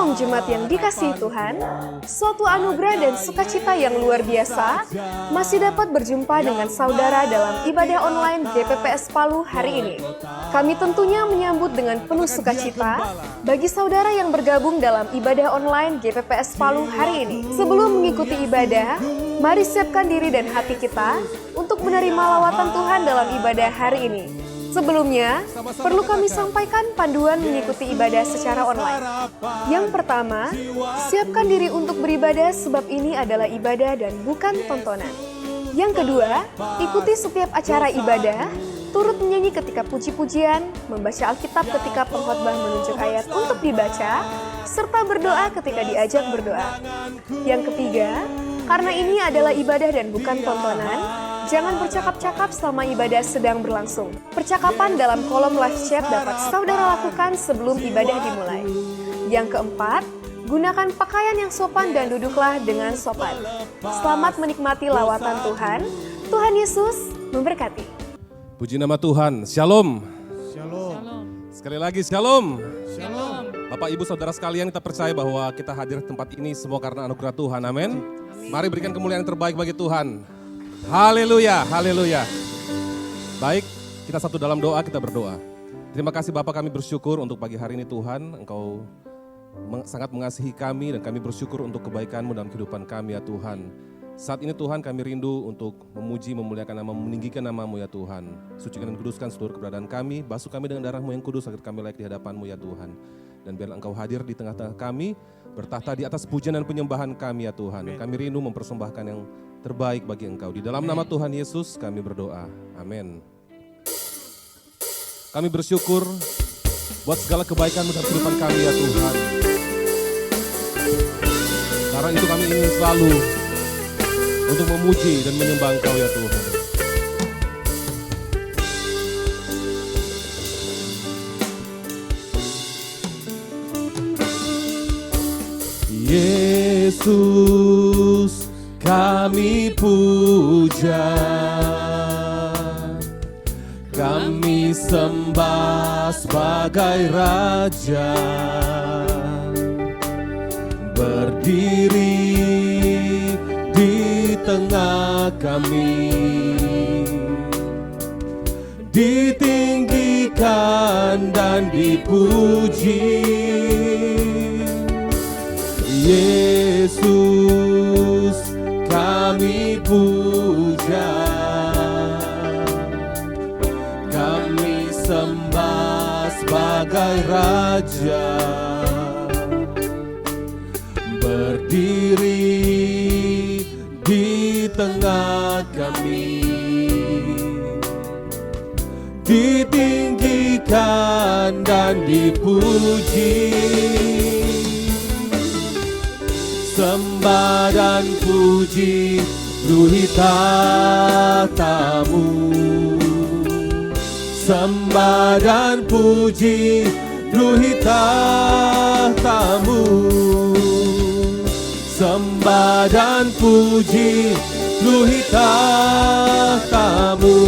Shalom jemaat yang dikasihi Tuhan, suatu anugerah dan sukacita yang luar biasa masih dapat berjumpa dengan saudara dalam ibadah online GPPS Palu hari ini. Kami tentunya menyambut dengan penuh sukacita bagi saudara yang bergabung dalam ibadah online GPPS Palu hari ini. Sebelum mengikuti ibadah, mari siapkan diri dan hati kita untuk menerima lawatan Tuhan dalam ibadah hari ini. Sebelumnya, perlu kami sampaikan panduan mengikuti ibadah secara online. Yang pertama, siapkan diri untuk beribadah sebab ini adalah ibadah dan bukan tontonan. Yang kedua, ikuti setiap acara ibadah, turut menyanyi ketika puji-pujian, membaca Alkitab ketika pengkhotbah menunjuk ayat untuk dibaca, serta berdoa ketika diajak berdoa. Yang ketiga, karena ini adalah ibadah dan bukan tontonan, jangan bercakap-cakap selama ibadah sedang berlangsung. Percakapan dalam kolom live chat dapat saudara lakukan sebelum ibadah dimulai. Yang keempat, gunakan pakaian yang sopan dan duduklah dengan sopan. Selamat menikmati lawatan Tuhan. Tuhan Yesus memberkati. Puji nama Tuhan. Shalom. Shalom. Sekali lagi shalom. Shalom. Bapak Ibu Saudara sekalian, kita percaya bahwa kita hadir di tempat ini semua karena anugerah Tuhan. Amin. Mari berikan kemuliaan yang terbaik bagi Tuhan. Haleluya, haleluya. Baik, kita satu dalam doa, kita berdoa. Terima kasih Bapak, kami bersyukur untuk pagi hari ini Tuhan, Engkau sangat mengasihi kami dan kami bersyukur untuk kebaikan-Mu dalam kehidupan kami ya Tuhan. Saat ini Tuhan kami rindu untuk memuji, memuliakan nama, meninggikan nama-Mu ya Tuhan. Sucikan dan kuduskan seluruh keberadaan kami, basuh kami dengan darah-Mu yang kudus agar kami layak di hadapan-Mu ya Tuhan. Dan biarlah Engkau hadir di tengah-tengah kami, bertahta di atas pujian dan penyembahan kami ya Tuhan. Kami rindu mempersembahkan yang terbaik bagi Engkau. Di dalam nama Tuhan Yesus kami berdoa. Amin. Kami bersyukur buat segala kebaikan-Mu dalam kehidupan kami ya Tuhan. Karena itu kami ingin selalu untuk memuji dan menyembah Engkau ya Tuhan. Yesus kami puja, kami sembah sebagai Raja, berdiri di tengah kami, ditinggikan dan dipuji. Yesus kami puja, kami sembah sebagai Raja, berdiri di tengah kami, ditinggikan dan dipuji. Sembah dan puji luhi tahta-Mu, sembah dan puji luhi tahta-Mu, sembah dan puji luhi tahta-Mu.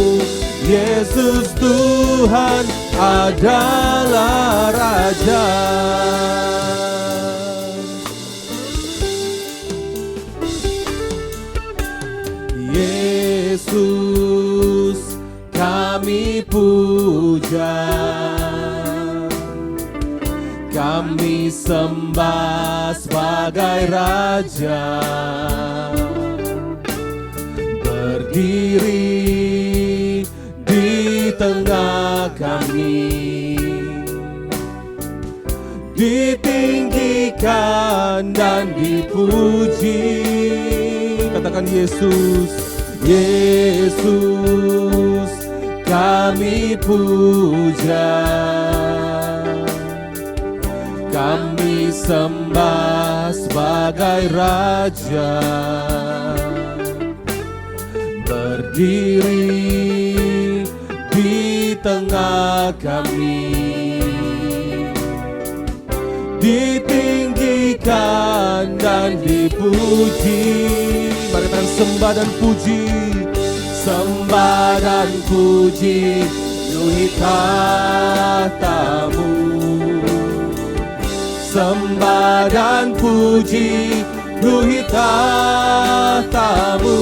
Yesus Tuhan adalah Raja. Yesus kami puja, kami sembah sebagai Raja, berdiri di tengah kami, ditinggikan dan dipuji. Katakan Yesus, Yesus kami puja, kami sembah sebagai Raja, berdiri di tengah kami, ditinggikan dan dipuji. Mari kita sembah dan puji, sembah dan puji luhi tahta-Mu, Sembah dan puji ruhi tahtamu.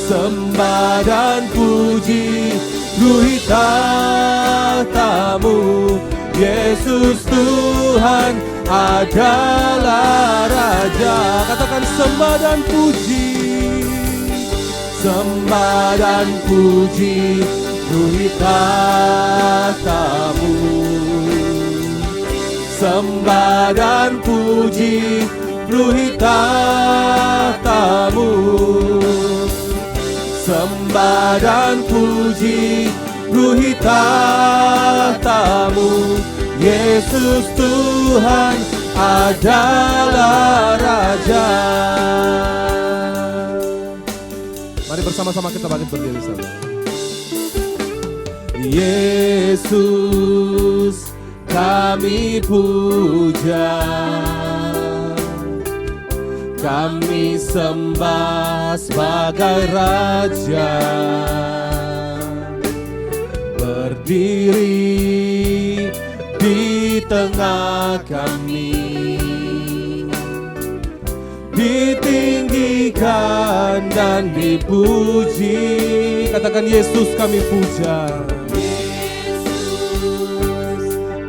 Sembah dan puji ruhi tahtamu. Yesus Tuhan adalah Raja. Katakan sembah dan puji. Sembah dan puji ruhi tahtamu. Sembah dan puji ruhi tahtamu. Sembah dan puji ruhi tahtamu. Yesus Tuhan adalah Raja. Mari bersama-sama kita bangkit berdiri saudara. Yesus kami puja, kami sembah sebagai Raja. Berdiri di tengah kami, ditinggikan dan dipuji. Katakan Yesus kami puja.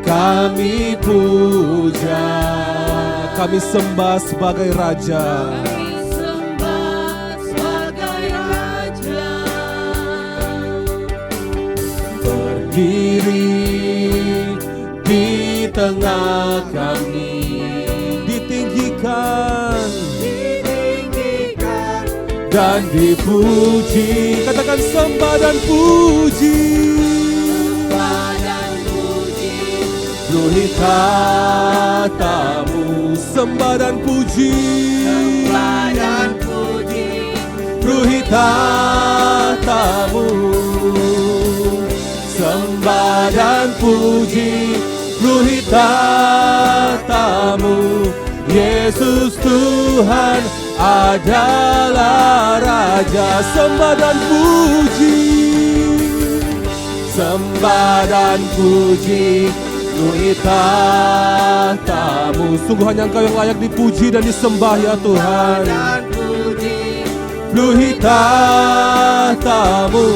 Kami puja, kami sembah sebagai Raja. Berdiri di tengah kami, ditinggikan dan dipuji. Katakan sembah dan puji. Ruhi tahtamu, sembah dan puji. Sembah dan puji. Ruhi tahtamu. Sembah dan puji. Ruhi tahtamu. Yesus Tuhan adalah Raja. Sembah dan puji. Sembah dan puji ruhi tahtamu. Sungguh hanya Engkau yang layak dipuji dan disembah ya Tuhan. Ruhi tahtamu.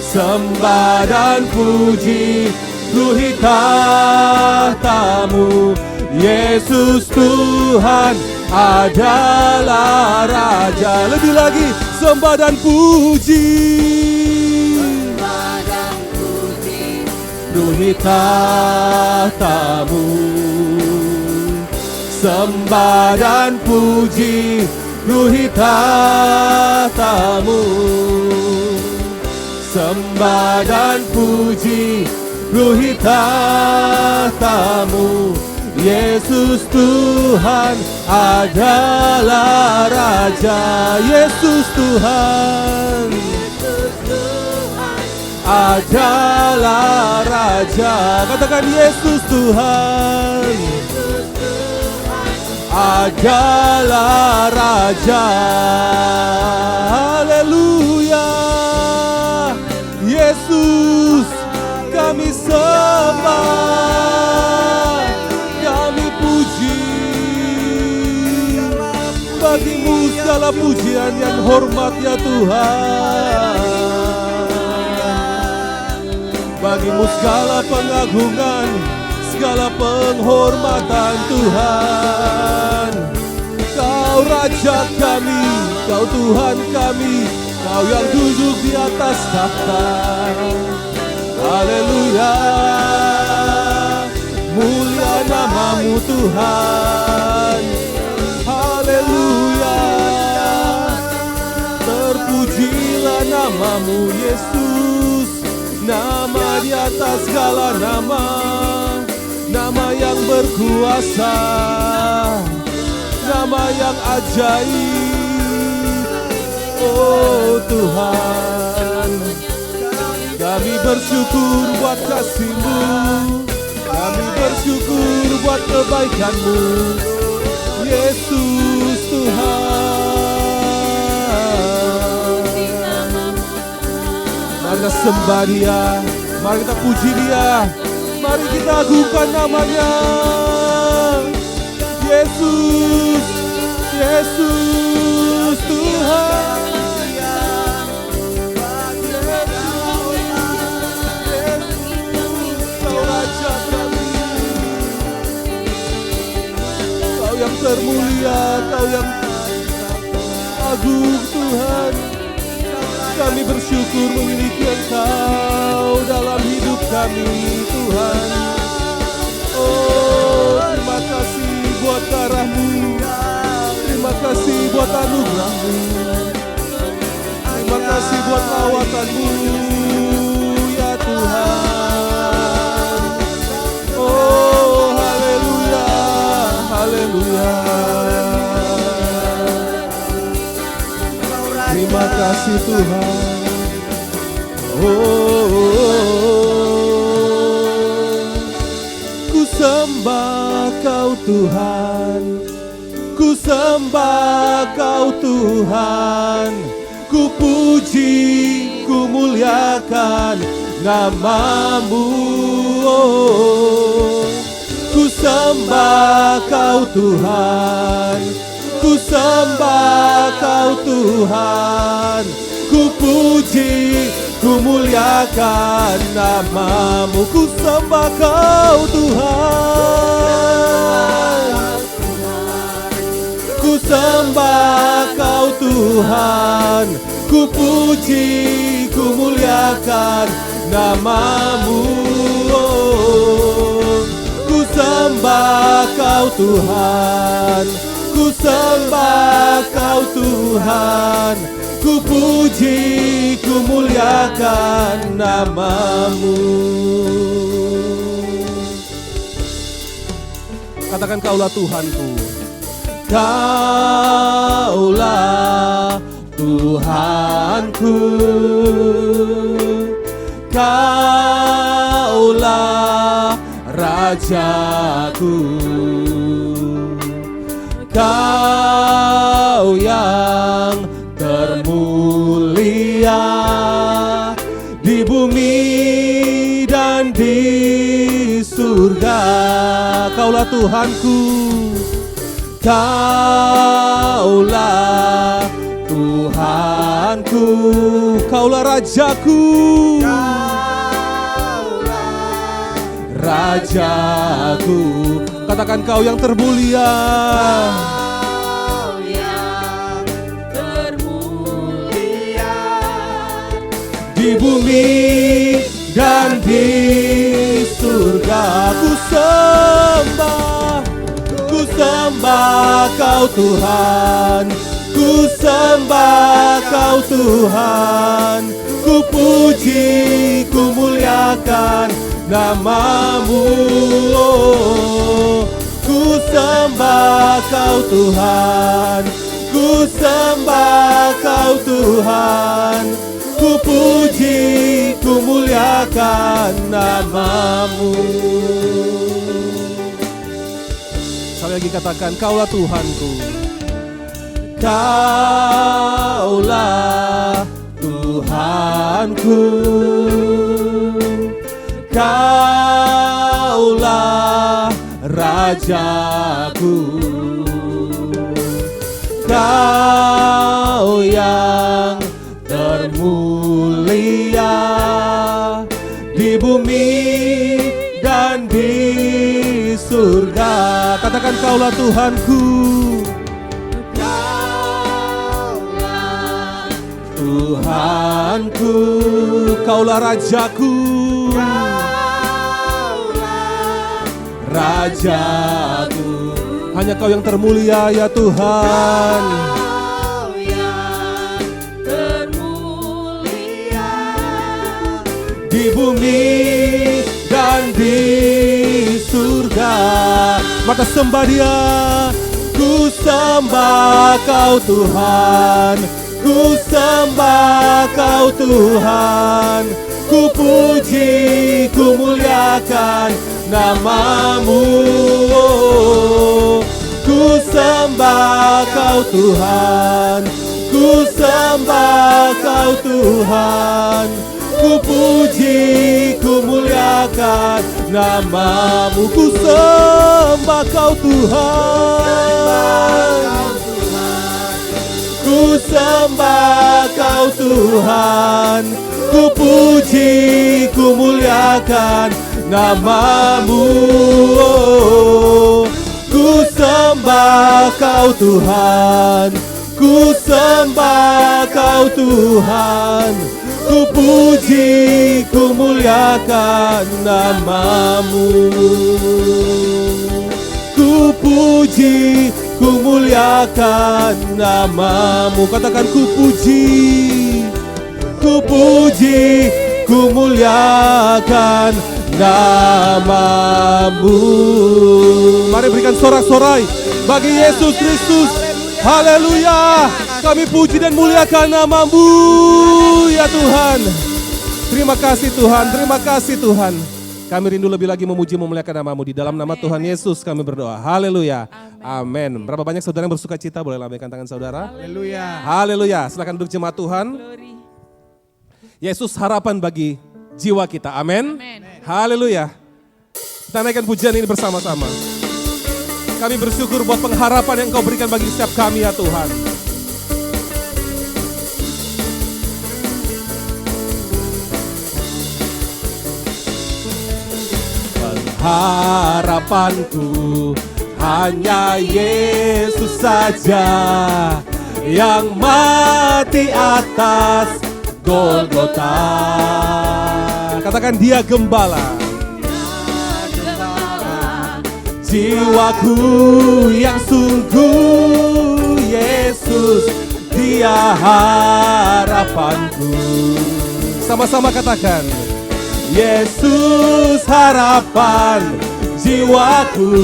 Sembah dan puji ruhi tahtamu. Yesus Tuhan adalah Raja. Lebih lagi sembah dan puji. Ruhi tahtamu. Sembah dan puji ruhi tahtamu. Sembah dan puji ruhi tahtamu. Yesus Tuhan adalah Raja. Yesus Tuhan adalah Raja. Katakan Yesus Tuhan adalah Raja. Haleluya. Yesus kami sembah, kami puji. Bagimu segala pujian yang hormat ya Tuhan. Bagimu segala pengagungan, segala penghormatan Tuhan. Kau Raja kami, Kau Tuhan kami, Kau yang duduk di atas takhta. Haleluya, mulia namamu Tuhan. Haleluya, terpujilah namamu Yesus. Nama di atas segala nama, nama yang berkuasa, nama yang ajaib. Oh Tuhan, kami bersyukur buat kasih-Mu, kami bersyukur buat kebaikan-Mu, Yesus Tuhan. Mari kita sembah Dia, mari kita puji Dia, mari kita ragukan namanya. Yesus, Yesus Tuhan. Kau Raja kami, Kau yang termulia, Kau yang agung Tuhan. Kami bersyukur memiliki Engkau dalam hidup kami Tuhan. Oh, terima kasih buat darah-Mu, terima kasih buat anugerah-Mu, terima kasih buat lawatan-Mu ya Tuhan. Oh, haleluya, haleluya. Terima kasih Tuhan. Ku sembah Kau Tuhan, ku sembah Kau Tuhan, ku puji, ku muliakan nama-Mu. Ku sembah Kau Tuhan, ku sembah Kau Tuhan, ku puji, ku muliakan nama-Mu. Ku sembah Kau Tuhan, ku sembah Kau Tuhan, ku puji, ku muliakan nama-Mu. Ku sembah Kau Tuhan, ku sembah Kau Tuhan, ku puji, ku muliakan nama-Mu. Katakan, Kaulah Tuhanku. Kaulah Tuhanku, Kaulah Rajaku, Kau yang termulia di bumi dan di surga. Kaulah Tuhanku, Kaulah Tuhanku, Kaulah Rajaku, Rajaku. Katakan, Kau yang termulia, Kau yang termulia di bumi dan di surga. Ku sembah Kau Tuhan, ku sembah Kau Tuhan, ku puji, ku muliakan nama-Mu. Ku sembah Kau Tuhan, ku sembah Kau Tuhan, ku puji, ku muliakan nama-Mu. Sekali lagi katakan, Kaulah Tuhanku, Kaulah Tuhanku, Kaulah Rajaku, Kau yang termulia di bumi dan di surga. Katakan, Kaulah Tuhanku, Kaulah Tuhanku, Kaulah Rajaku, Rajaku. Hanya Kau yang termulia ya Tuhan. Kau yang termulia Di bumi dan di surga. Maka sembah Dia. Ku sembah Kau Tuhan, ku sembah Kau Tuhan, ku puji, ku muliakan nama-Mu. Ku sembah Kau Tuhan, ku sembah Kau Tuhan, ku puji, ku muliakan namamu. Ku sembah kau Tuhan, ku sembah kau Tuhan, ku puji, ku muliakan namamu. Ku sembah kau Tuhan, ku sembah kau Tuhan, ku puji, ku muliakan namamu. Ku puji, ku muliakan namamu. Katakan ku puji, ku puji, ku muliakan namamu. Mari berikan sorak-sorai bagi Yesus Kristus. Haleluya. Kami puji dan muliakan namamu ya Tuhan. Terima kasih Tuhan, terima kasih Tuhan. Kami rindu lebih lagi memuji memuliakan namamu. Di dalam nama Tuhan Yesus kami berdoa. Haleluya. Amin. Berapa banyak saudara yang bersuka cita? Boleh lambaikan tangan saudara. Haleluya. Haleluya. Silakan duduk jemaat Tuhan. Yesus harapan bagi jiwa kita. Amin. Haleluya. Kita naikkan pujian ini bersama-sama. Kami bersyukur buat pengharapan yang Engkau berikan bagi setiap kami ya Tuhan. Pengharapanku hanya Yesus saja yang mati atas Golgota. Katakan dia gembala. Jiwaku yang sungguh Yesus, dia harapanku. Sama-sama katakan, Yesus harapan jiwaku.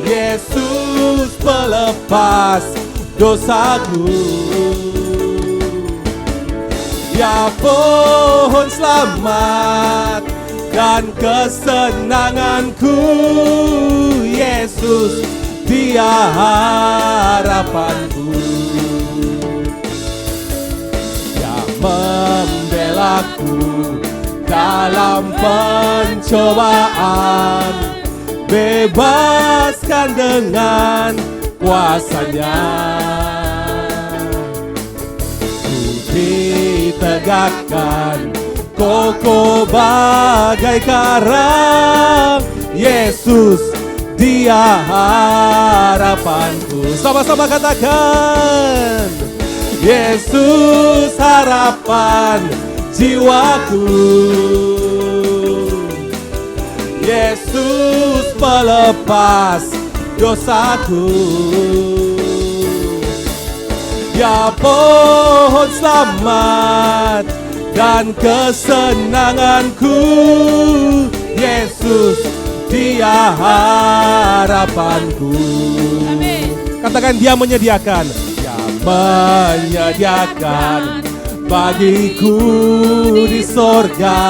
Yesus pelepas dosaku. Ya pohon selamat dan kesenanganku, Yesus dia harapanku. Dia membelaku dalam pencobaan, bebaskan dengan kuasanya. Ku ditegakkan kokoh bagai karang, Yesus dia harapanku. Sama-sama katakan, Yesus harapan jiwaku. Yesus pelepas dosaku. Ya pohon selamat dan kesenanganku, Yesus dia harapanku. Amin. Katakan dia menyediakan. Dia menyediakan bagiku di sorga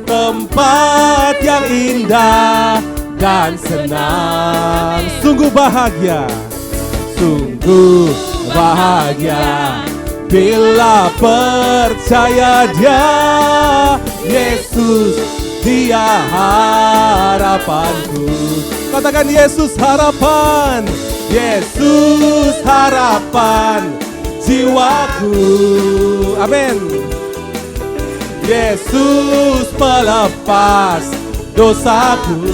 tempat yang indah dan senang. Sungguh bahagia, sungguh bahagia bila percaya dia, Yesus dia harapanku. Katakan Yesus harapan, Yesus harapan jiwaku. Amin. Yesus pelepas dosaku.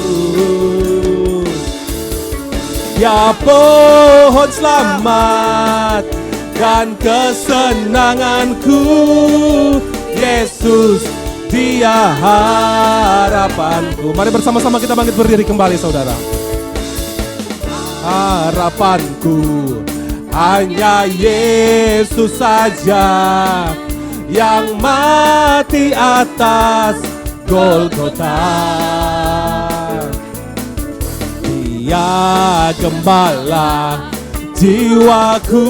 Ya pohon selamat dan kesenanganku, Yesus dia harapanku. Mari bersama-sama kita bangkit berdiri kembali saudara. Harapanku hanya Yesus saja yang mati atas Golgota. Dia gembala jiwaku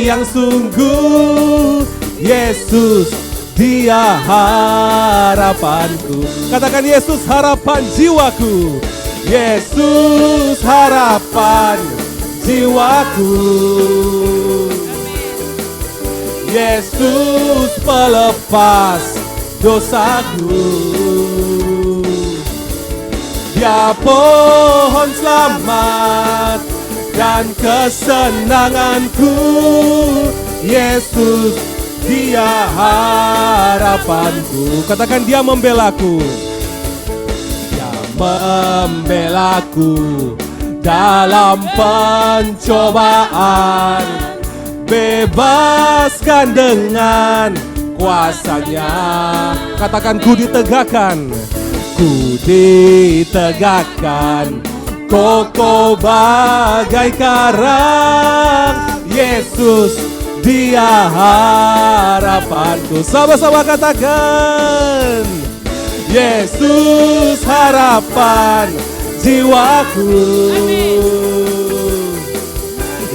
yang sungguh, Yesus dia harapanku. Katakan Yesus harapan jiwaku. Yesus harapan jiwaku. Yesus pelepas dosaku. Dia pohon selamat dan kesenanganku. Yesus, Dia harapanku. Katakan, Dia membelaku. Dia membelaku dalam pencobaan. Bebaskan dengan kuasanya. Katakan, ku ditegakkan. Ku ditegakkan, kokoh bagai karang. Yesus, Dia harapanku. Sama-sama katakan, Yesus harapan jiwaku.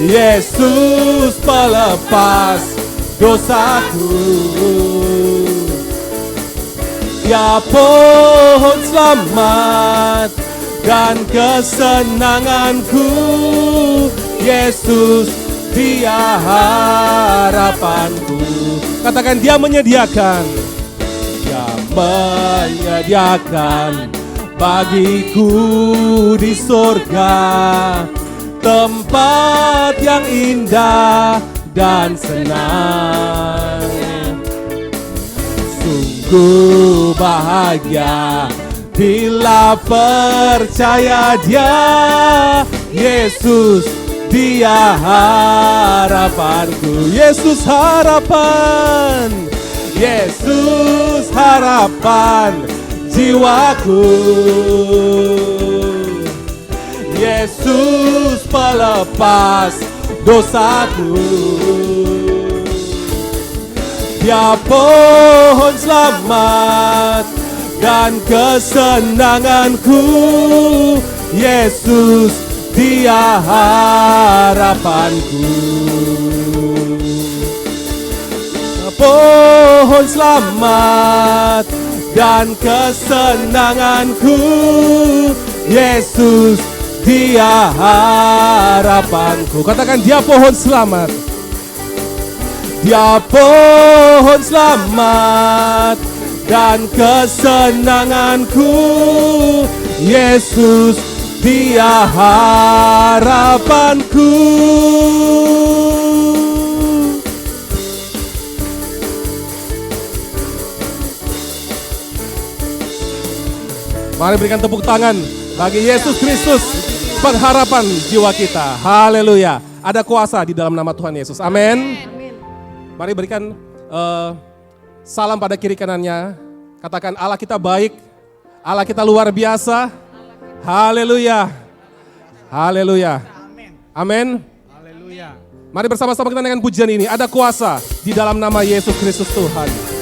Yesus pelepas dosaku. Dia pohon selamat dan kesenanganku. Yesus, Dia harapanku. Katakan, Dia menyediakan. Dia menyediakan bagiku di surga tempat yang indah dan senang. Sungguh bahagia bila percaya Dia. Yesus, Dia harapanku. Yesus harapan. Yesus harapan jiwaku. Yesus pelepas dosaku. Dia pohon selamat dan kesenanganku. Yesus, Dia harapanku. Pohon selamat dan kesenanganku. Yesus, Dia harapanku. Katakan, Dia pohon selamat. Dia pohon selamat dan kesenanganku. Yesus, Dia harapanku. Mari berikan tepuk tangan bagi Yesus Kristus, pengharapan jiwa kita. Haleluya. Ada kuasa di dalam nama Tuhan Yesus. Amin. Mari berikan salam pada kiri kanannya. Katakan, Allah kita baik, Allah kita luar biasa. Haleluya. Haleluya. Amin. Haleluya. Mari bersama-sama kita naikkan pujian ini. Ada kuasa di dalam nama Yesus Kristus Tuhan.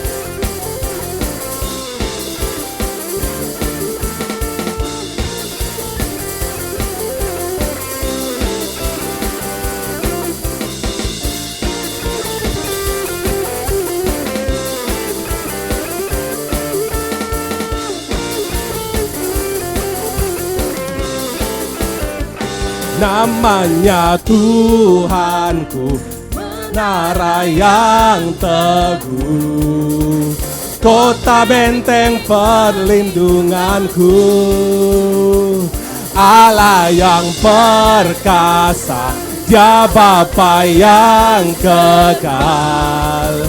Namanya Tuhanku, menara yang teguh, kota benteng perlindunganku, Allah yang perkasa, Dia Bapa yang kekal,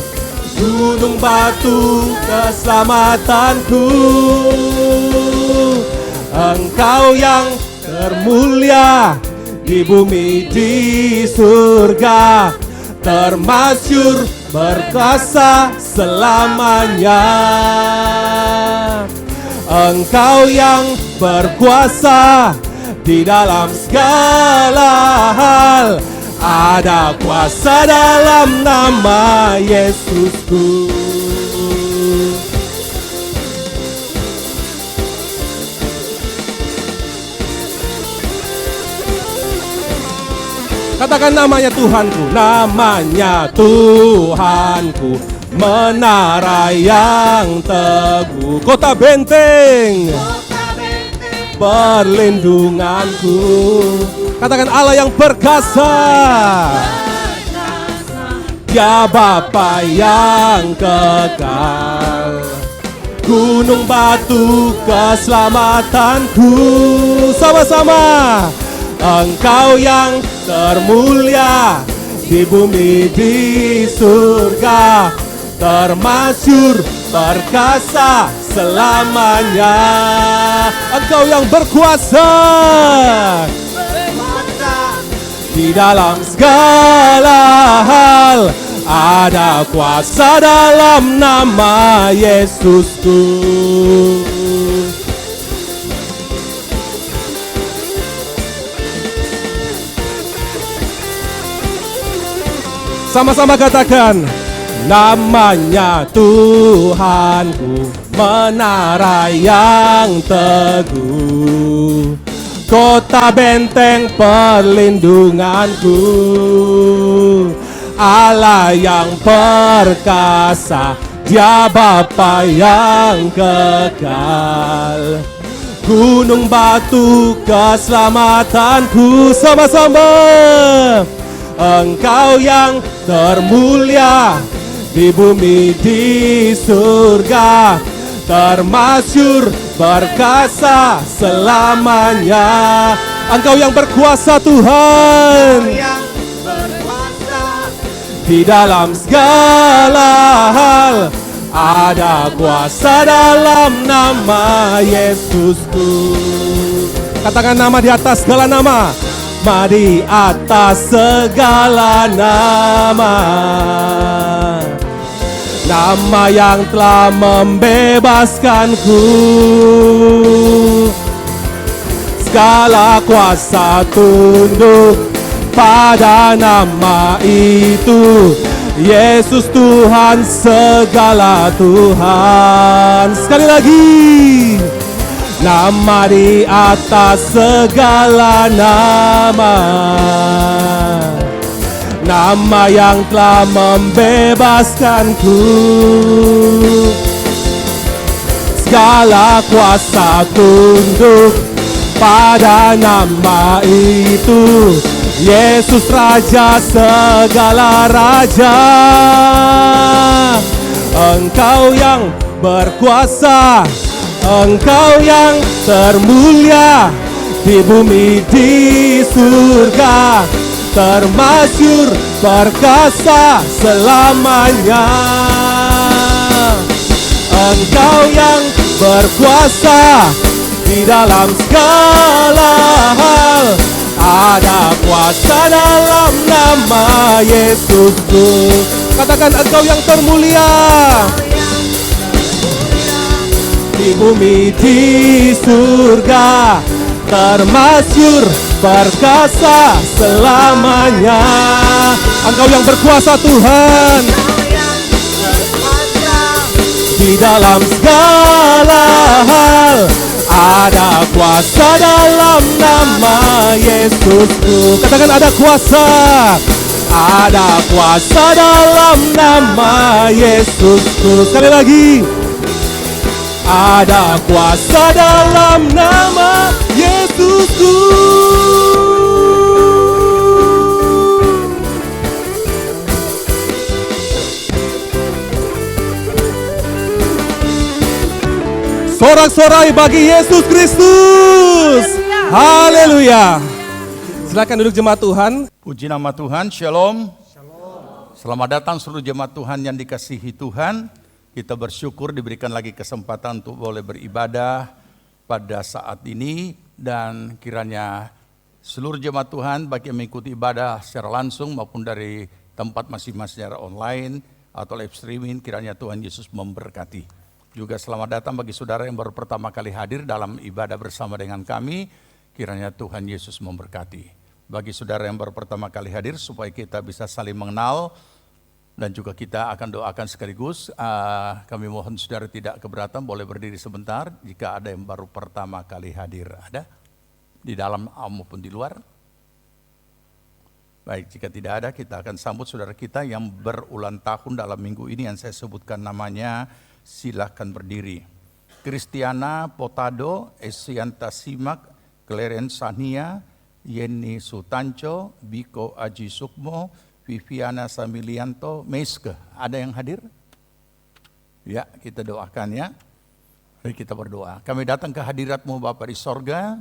gunung batu keselamatanku, Engkau yang termulia di bumi di surga, termasyur berkuasa selamanya. Engkau yang berkuasa di dalam segala hal, ada kuasa dalam nama Yesusku. Katakan, namanya Tuhanku, namanya Tuhanku, menara yang teguh, kota benteng, perlindunganku. Katakan, Allah yang perkasa, Dia Bapa yang kekal, gunung batu keselamatanku. Sama-sama. Engkau yang termulia di bumi di surga, termasyur perkasa selamanya. Engkau yang berkuasa di dalam segala hal, ada kuasa dalam nama Yesusku. Sama-sama katakan, namanya Tuhanku, menara yang teguh, kota benteng perlindunganku, Allah yang perkasa, Dia Bapa yang kekal, gunung batu keselamatanku. Sama-sama. Engkau yang termulia di bumi di surga, termasyur perkasa selamanya. Engkau yang berkuasa Tuhan, di dalam segala hal, ada kuasa dalam nama Yesusku. Katakan nama di atas segala nama. Di atas segala nama, nama yang telah membebaskanku. Segala kuasa tunduk pada nama itu, Yesus Tuhan, segala Tuhan. Sekali lagi. Nama di atas segala nama, nama yang telah membebaskanku. Segala kuasa tunduk pada nama itu, Yesus Raja segala raja. Engkau yang berkuasa, Engkau yang termulia di bumi di surga, termasyur perkasa selamanya. Engkau yang berkuasa di dalam segala hal, ada kuasa dalam nama Yesusku. Katakan, Engkau yang termulia di bumi di surga, termasyur perkasa selamanya. Engkau yang berkuasa Tuhan, di dalam segala hal, ada kuasa dalam nama Yesusku. Katakan, ada kuasa, ada kuasa dalam nama Yesusku. Sekali lagi. Ada kuasa dalam nama Yesusku. Sorak-sorai bagi Yesus Kristus. Haleluya. Silakan duduk jemaat Tuhan. Puji nama Tuhan, Shalom. Selamat datang seluruh jemaat Tuhan yang dikasihi Tuhan. Kita bersyukur diberikan lagi kesempatan untuk boleh beribadah pada saat ini. Dan kiranya seluruh jemaat Tuhan baik yang mengikuti ibadah secara langsung maupun dari tempat masing-masing secara online atau live streaming, kiranya Tuhan Yesus memberkati. Juga selamat datang bagi saudara yang baru pertama kali hadir dalam ibadah bersama dengan kami. Kiranya Tuhan Yesus memberkati. Bagi saudara yang baru pertama kali hadir, supaya kita bisa saling mengenal, dan juga kita akan doakan sekaligus. Kami mohon saudara tidak keberatan, boleh berdiri sebentar jika ada yang baru pertama kali hadir. Ada? Di dalam maupun di luar? Baik, jika tidak ada, kita akan sambut saudara kita yang berulang tahun dalam minggu ini yang saya sebutkan namanya. Silakan berdiri. Kristiana Potado, Esianta Simak, Clarence Sania, Yeni Sutanco, Biko Aji Sukmo, Viviana Samilianto, Meiske. Ada yang hadir? Ya, kita doakan ya. Mari kita berdoa. Kami datang ke hadirat-Mu Bapa di sorga,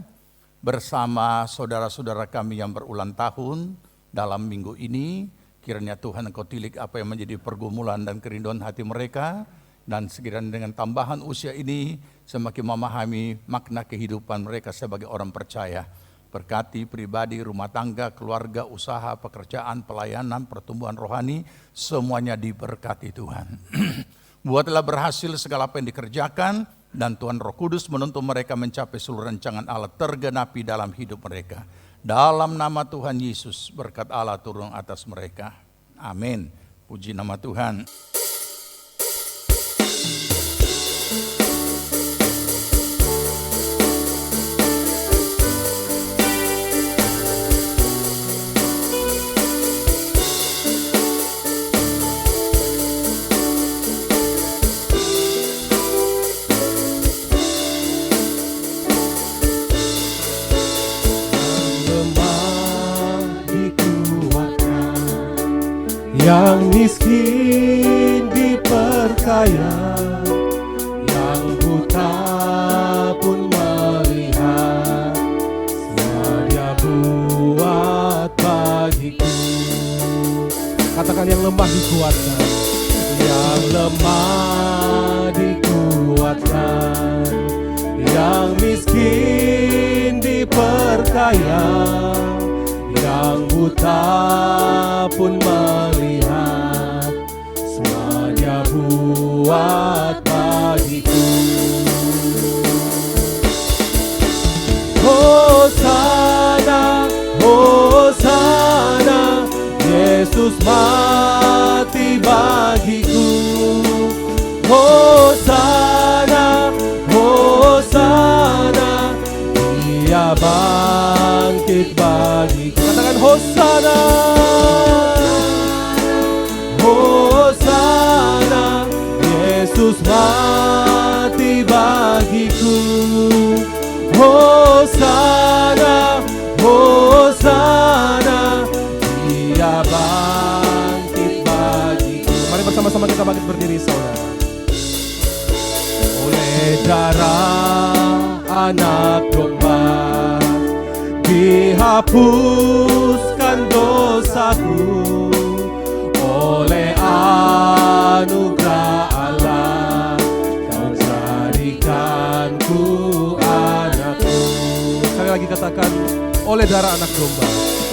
bersama saudara-saudara kami yang berulang tahun dalam minggu ini. Kiranya Tuhan Engkau tilik apa yang menjadi pergumulan dan kerinduan hati mereka. Dan sekiranya dengan tambahan usia ini semakin memahami makna kehidupan mereka sebagai orang percaya. Berkati pribadi, rumah tangga, keluarga, usaha, pekerjaan, pelayanan, pertumbuhan rohani, semuanya diberkati Tuhan. Buatlah berhasil segala apa yang dikerjakan, dan Tuhan Roh Kudus menuntun mereka mencapai seluruh rancangan Allah tergenapi dalam hidup mereka. Dalam nama Tuhan Yesus, berkat Allah turun atas mereka. Amin. Puji nama Tuhan. Yang miskin diperkaya, yang buta pun melihat, semua Dia buat bagiku. Katakan yang lemah dikuatkan. Yang lemah dikuatkan, yang miskin diperkaya, yang buta pun melihat, semua Dia buat bagiku. Hosana, Hosana, Yesus mati bagiku. Hosana, Hosana, Dia bangkit bagiku. Katakan Hosana, Hosana, Yesus mati bagiku. Hosana, Hosana, Dia bangkit bagiku. Mari bersama-sama kita bangkit berdiri saudara. Oleh darah anak domba dihapuskan dosaku, oleh anugerah Allah Kau jadikanku anakmu. Sekali lagi katakan, oleh darah anak domba.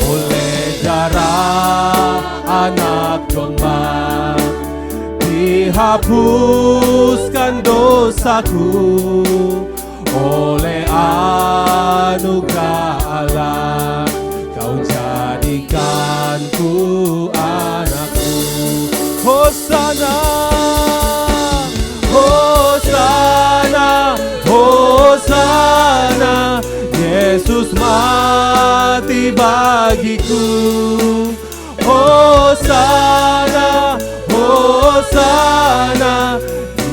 Oleh darah anak domba dihapuskan dosaku, oleh anugerah Allah Kau jadikanku anakmu. Hosana, Hosana, Hosana, Yesus mati bagiku. Hosana, Hosana,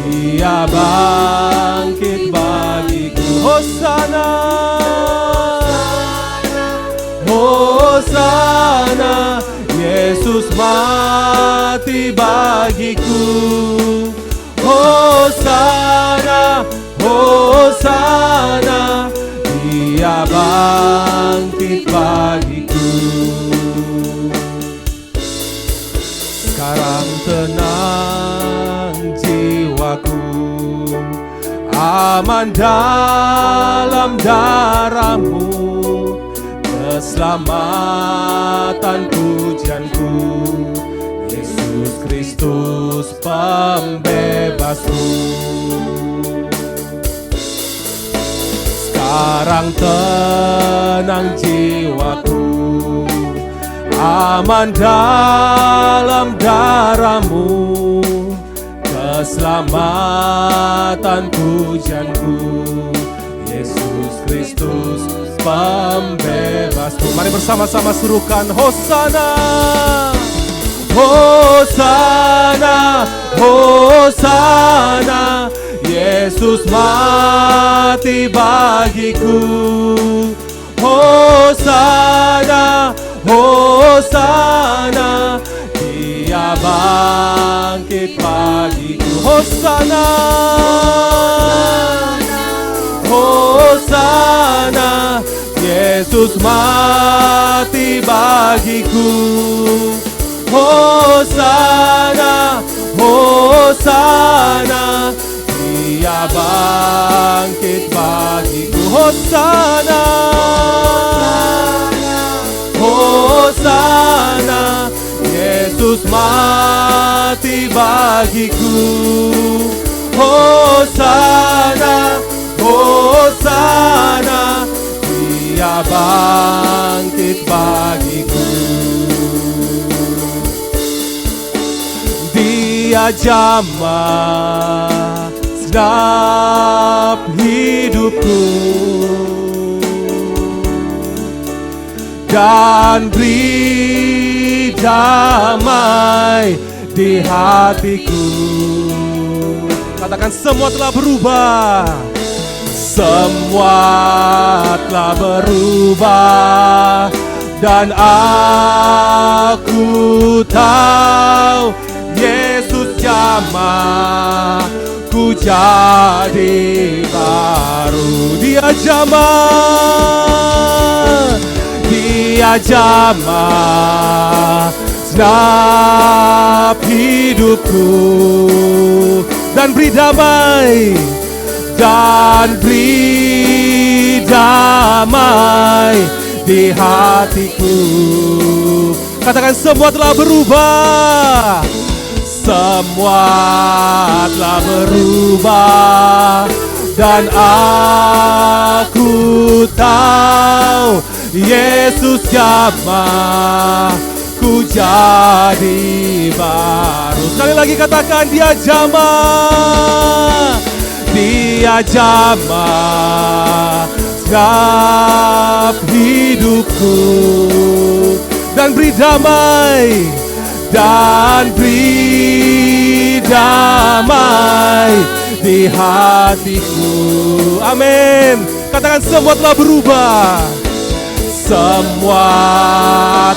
Dia bangkit bagiku. Hosana, Hosana, Yesus mati bagiku. Hosana, Hosana, Dia bangkit bagiku. Sekarang tenang jiwaku, aman dalam darah-Mu, keselamatan pujianku, Yesus Kristus pembebasku. Sekarang tenang jiwaku, aman dalam darah-Mu, keselamatan pujianku, Yesus Kristus pembebasku. Mari bersama-sama suruhkan Hosana, Hosana, Hosana, Yesus mati bagiku. Hosana, Hosana, Dia bangkit bagiku. Hosana, Hosana, Yesus mati bagiku. Hosana, Hosana, Dia bangkit bagiku. Hosana, Hosana, Yesus mati bagiku. Hosana, Hosana, Dia bangkit bagiku. Dia jamah segenap hidupku dan beri damai di hatiku. Katakan semua telah berubah. Semua telah berubah dan aku tahu Yesus jamah ku jadi baru. Dia jamah, Dia jamah segenap hidupku dan beri damai, dan beri damai di hatiku. Katakan semua telah berubah. Semua telah berubah dan aku tahu Yesus jamah ku jadi baru. Sekali lagi katakan, Dia jamah, Dia jamah segenap hidupku dan beri damai, dan beri damai di hatiku. Amin. Katakan semua telah berubah. Semua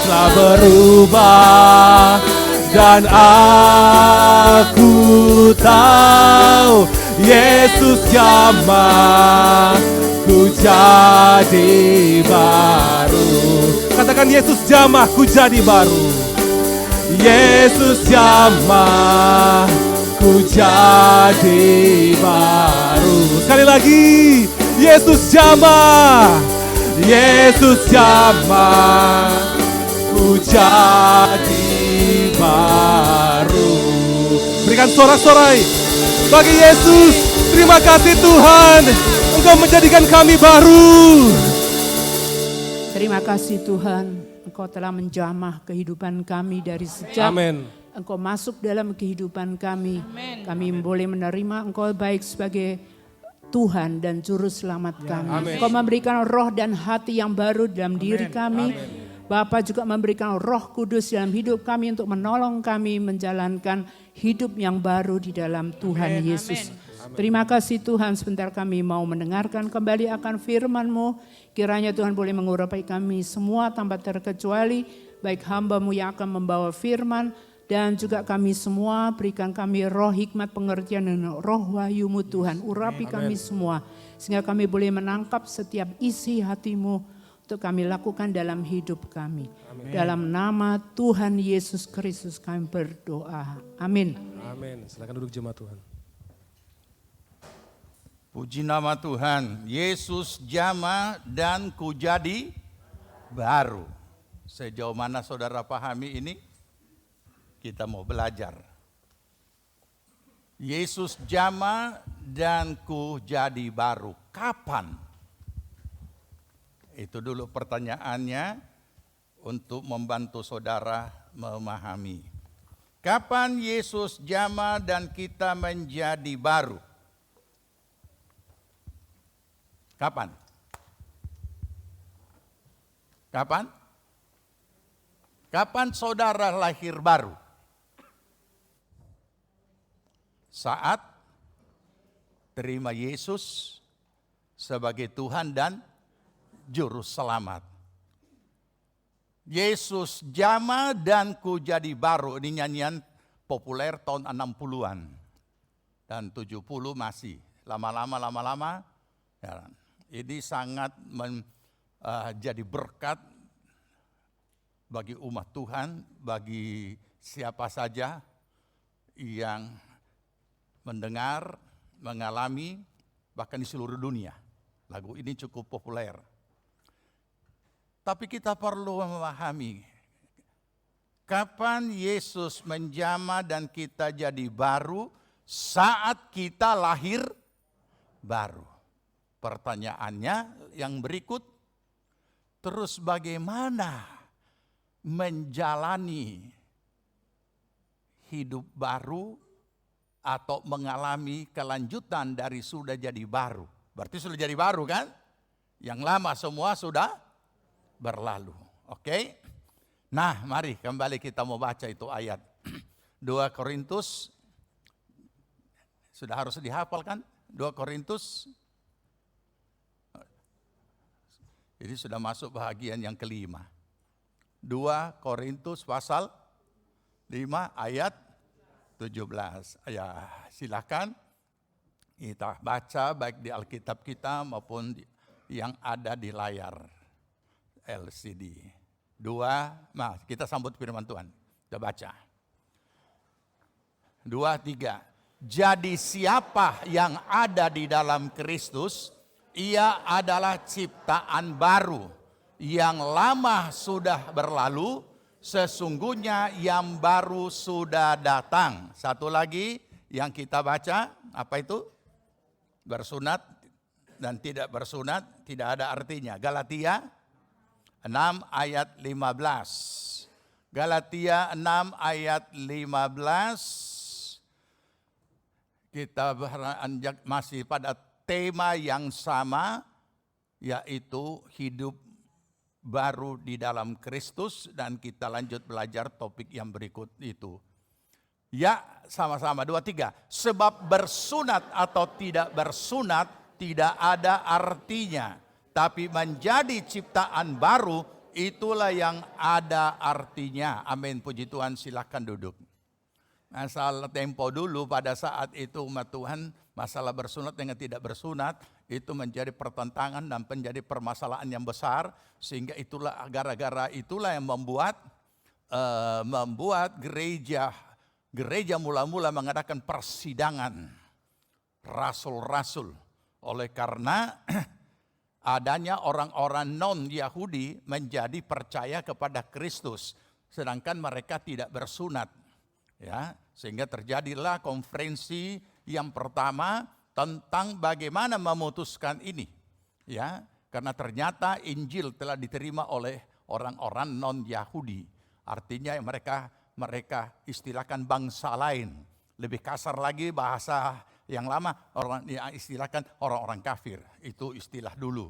telah berubah dan aku tahu Yesus jamah ku jadi baru. Katakan, Yesus jamah ku jadi baru. Yesus jamah ku jadi baru. Sekali lagi, Yesus jamah, Yesus jamah ku jadi baru. Berikan sorak-sorai bagi Yesus. Terima kasih Tuhan, Engkau menjadikan kami baru. Terima kasih Tuhan, Engkau telah menjamah kehidupan kami dari sejak Amin. Engkau masuk dalam kehidupan kami. Kami boleh menerima Engkau baik sebagai Tuhan dan Juru Selamat kami. Amin. Engkau memberikan roh dan hati yang baru dalam diri kami. Bapa juga memberikan Roh Kudus dalam hidup kami untuk menolong kami menjalankan hidup yang baru di dalam Tuhan Yesus. Terima kasih Tuhan, sebentar kami mau mendengarkan kembali akan firman-Mu. Kiranya Tuhan boleh mengurapi kami semua tanpa terkecuali, baik hamba-Mu yang akan membawa firman, dan juga kami semua, berikan kami roh hikmat pengertian dan roh wahyu-Mu Tuhan. Urapi kami semua, sehingga kami boleh menangkap setiap isi hati-Mu untuk kami lakukan dalam hidup kami. Dalam nama Tuhan Yesus Kristus kami berdoa. Amin. Amin. Silakan duduk jemaat Tuhan. Puji nama Tuhan. Yesus jamah dan ku jadi baru. Sejauh mana saudara pahami ini? Kita mau belajar. Yesus jamah dan ku jadi baru. Kapan? Itu dulu pertanyaannya untuk membantu saudara memahami. Kapan Yesus jamah dan kita menjadi baru? Kapan? Kapan? Kapan saudara lahir baru? Saat terima Yesus sebagai Tuhan dan Juru Selamat. Yesus jamah dan ku jadi baru. Ini nyanyian populer tahun 60-an. dan 70 masih. Lama-lama. Ya, ini sangat jadi berkat bagi umat Tuhan, bagi siapa saja yang mendengar, mengalami, bahkan di seluruh dunia. Lagu ini cukup populer. Tapi kita perlu memahami, kapan Yesus menjamah dan kita jadi baru? Saat kita lahir baru. Pertanyaannya yang berikut, terus bagaimana menjalani hidup baru atau mengalami kelanjutan dari sudah jadi baru? Berarti sudah jadi baru kan? Yang lama semua sudah berlalu. Oke? Nah, mari kembali kita mau baca itu ayat 2 Korintus. Sudah harus dihafal kan? 2 Korintus. Ini sudah masuk bahagian yang kelima. 2 Korintus pasal 5 ayat 17. Ya, silakan kita baca baik di Alkitab kita maupun yang ada di layar LCD. Kita sambut firman Tuhan. Kita baca. 2, 3. Jadi siapa yang ada di dalam Kristus, ia adalah ciptaan baru. Yang lama sudah berlalu, sesungguhnya yang baru sudah datang. Satu lagi yang kita baca, apa itu? Bersunat dan tidak bersunat tidak ada artinya. Galatia 6 ayat 15. Galatia 6 ayat 15. Kita beranjak masih pada tema yang sama, yaitu hidup baru di dalam Kristus, dan kita lanjut belajar topik yang berikut itu. Ya, sama-sama 2, 3. Sebab bersunat atau tidak bersunat tidak ada artinya, tapi menjadi ciptaan baru itulah yang ada artinya. Amin, puji Tuhan, silakan duduk. Masalah tempo dulu pada saat itu umat Tuhan, masalah bersunat dengan tidak bersunat itu menjadi pertentangan dan menjadi permasalahan yang besar, sehingga itulah gara-gara itulah yang membuat gereja mula-mula mengadakan persidangan rasul-rasul, oleh karena adanya orang-orang non-Yahudi menjadi percaya kepada Kristus, sedangkan mereka tidak bersunat. Ya, sehingga terjadilah konferensi yang pertama tentang bagaimana memutuskan ini. Ya, karena ternyata Injil telah diterima oleh orang-orang non-Yahudi. Artinya mereka istilahkan bangsa lain. Lebih kasar lagi bahasa yang lama istilahkan orang-orang kafir. Itu istilah dulu.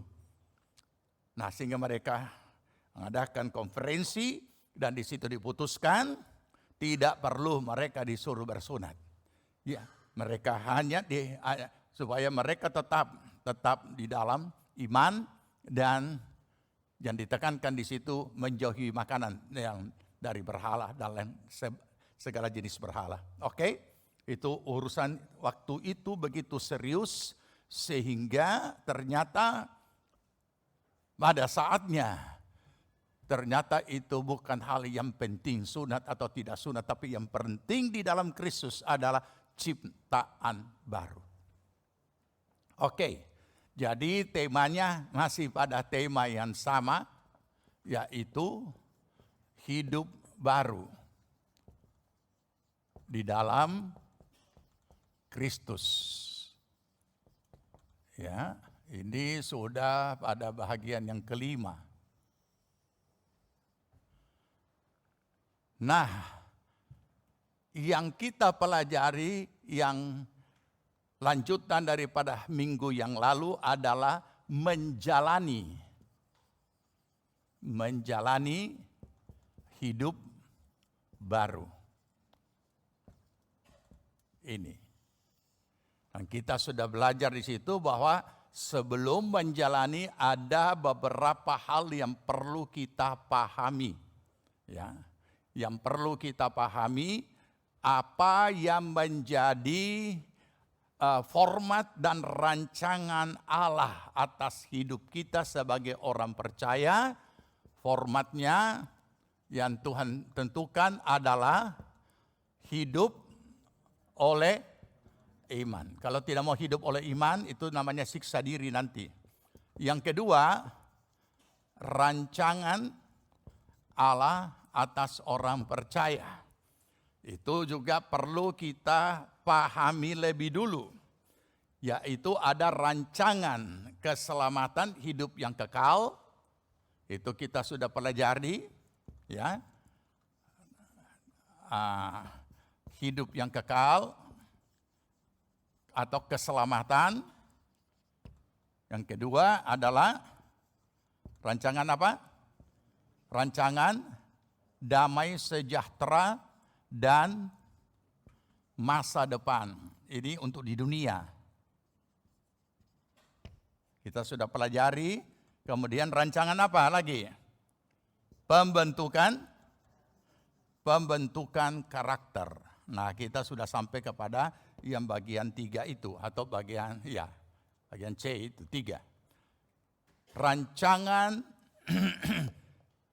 Nah, sehingga mereka mengadakan konferensi dan di situ diputuskan tidak perlu mereka disuruh bersunat. Ya, mereka hanya supaya mereka tetap di dalam iman, dan yang ditekankan di situ menjauhi makanan yang dari berhala dan segala jenis berhala. Oke? Itu urusan waktu itu begitu serius sehingga ternyata pada saatnya ternyata itu bukan hal yang penting sunat atau tidak sunat, tapi yang penting di dalam Kristus adalah ciptaan baru. Oke, jadi temanya masih pada tema yang sama, yaitu hidup baru di dalam Kristus. Ya, ini sudah pada bahagian yang kelima. Nah, yang kita pelajari yang lanjutan daripada minggu yang lalu adalah menjalani hidup baru. Ini. Dan kita sudah belajar di situ bahwa sebelum menjalani ada beberapa hal yang perlu kita pahami. Ya. Yang perlu kita pahami apa yang menjadi format dan rancangan Allah atas hidup kita sebagai orang percaya. Formatnya yang Tuhan tentukan adalah hidup oleh iman. Kalau tidak mau hidup oleh iman, itu namanya siksa diri nanti. Yang kedua, rancangan Allah atas orang percaya. Itu juga perlu kita pahami lebih dulu. Yaitu ada rancangan keselamatan hidup yang kekal. Itu kita sudah pelajari. Ya, hidup yang kekal atau keselamatan. Yang kedua adalah rancangan apa? Rancangan damai sejahtera dan masa depan. Ini untuk di dunia. Kita sudah pelajari. Kemudian rancangan apa lagi? Pembentukan karakter. Nah, kita sudah sampai kepada yang bagian 3 itu, atau bagian C itu 3. Rancangan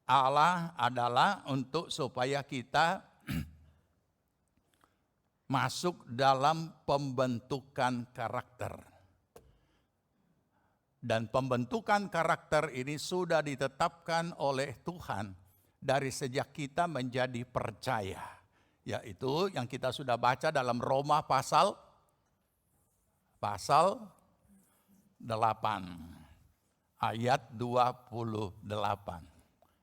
Allah adalah untuk supaya kita masuk dalam pembentukan karakter. Dan pembentukan karakter ini sudah ditetapkan oleh Tuhan dari sejak kita menjadi percaya. Yaitu yang kita sudah baca dalam Roma pasal 8 ayat 28.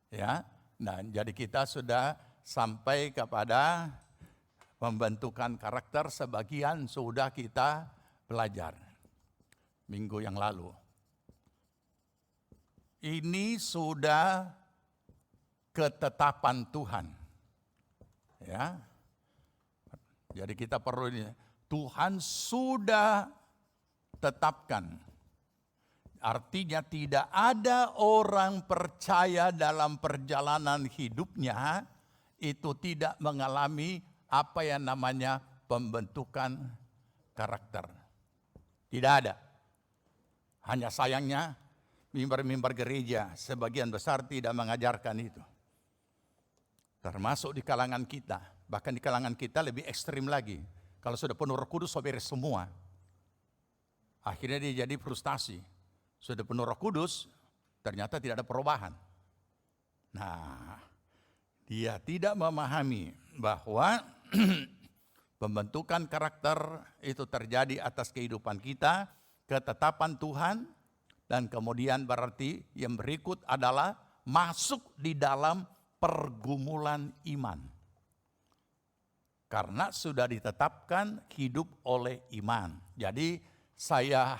Ya. Nah, jadi kita sudah sampai kepada pembentukan karakter, sebagian sudah kita belajar minggu yang lalu. Ini sudah ketetapan Tuhan. Ya. Jadi kita perlu ini. Tuhan sudah tetapkan. Artinya tidak ada orang percaya dalam perjalanan hidupnya itu tidak mengalami apa yang namanya pembentukan karakter. Tidak ada. Hanya sayangnya mimbar-mimbar gereja sebagian besar tidak mengajarkan itu. Termasuk di kalangan kita. Bahkan di kalangan kita lebih ekstrim lagi. Kalau sudah penuh Roh Kudus, so beres semua. Akhirnya dia jadi frustasi. Sudah penuh Roh Kudus, ternyata tidak ada perubahan. Nah, dia tidak memahami bahwa pembentukan karakter itu terjadi atas kehidupan kita, ketetapan Tuhan, dan kemudian berarti yang berikut adalah masuk di dalam pergumulan iman. Karena sudah ditetapkan hidup oleh iman. Jadi saya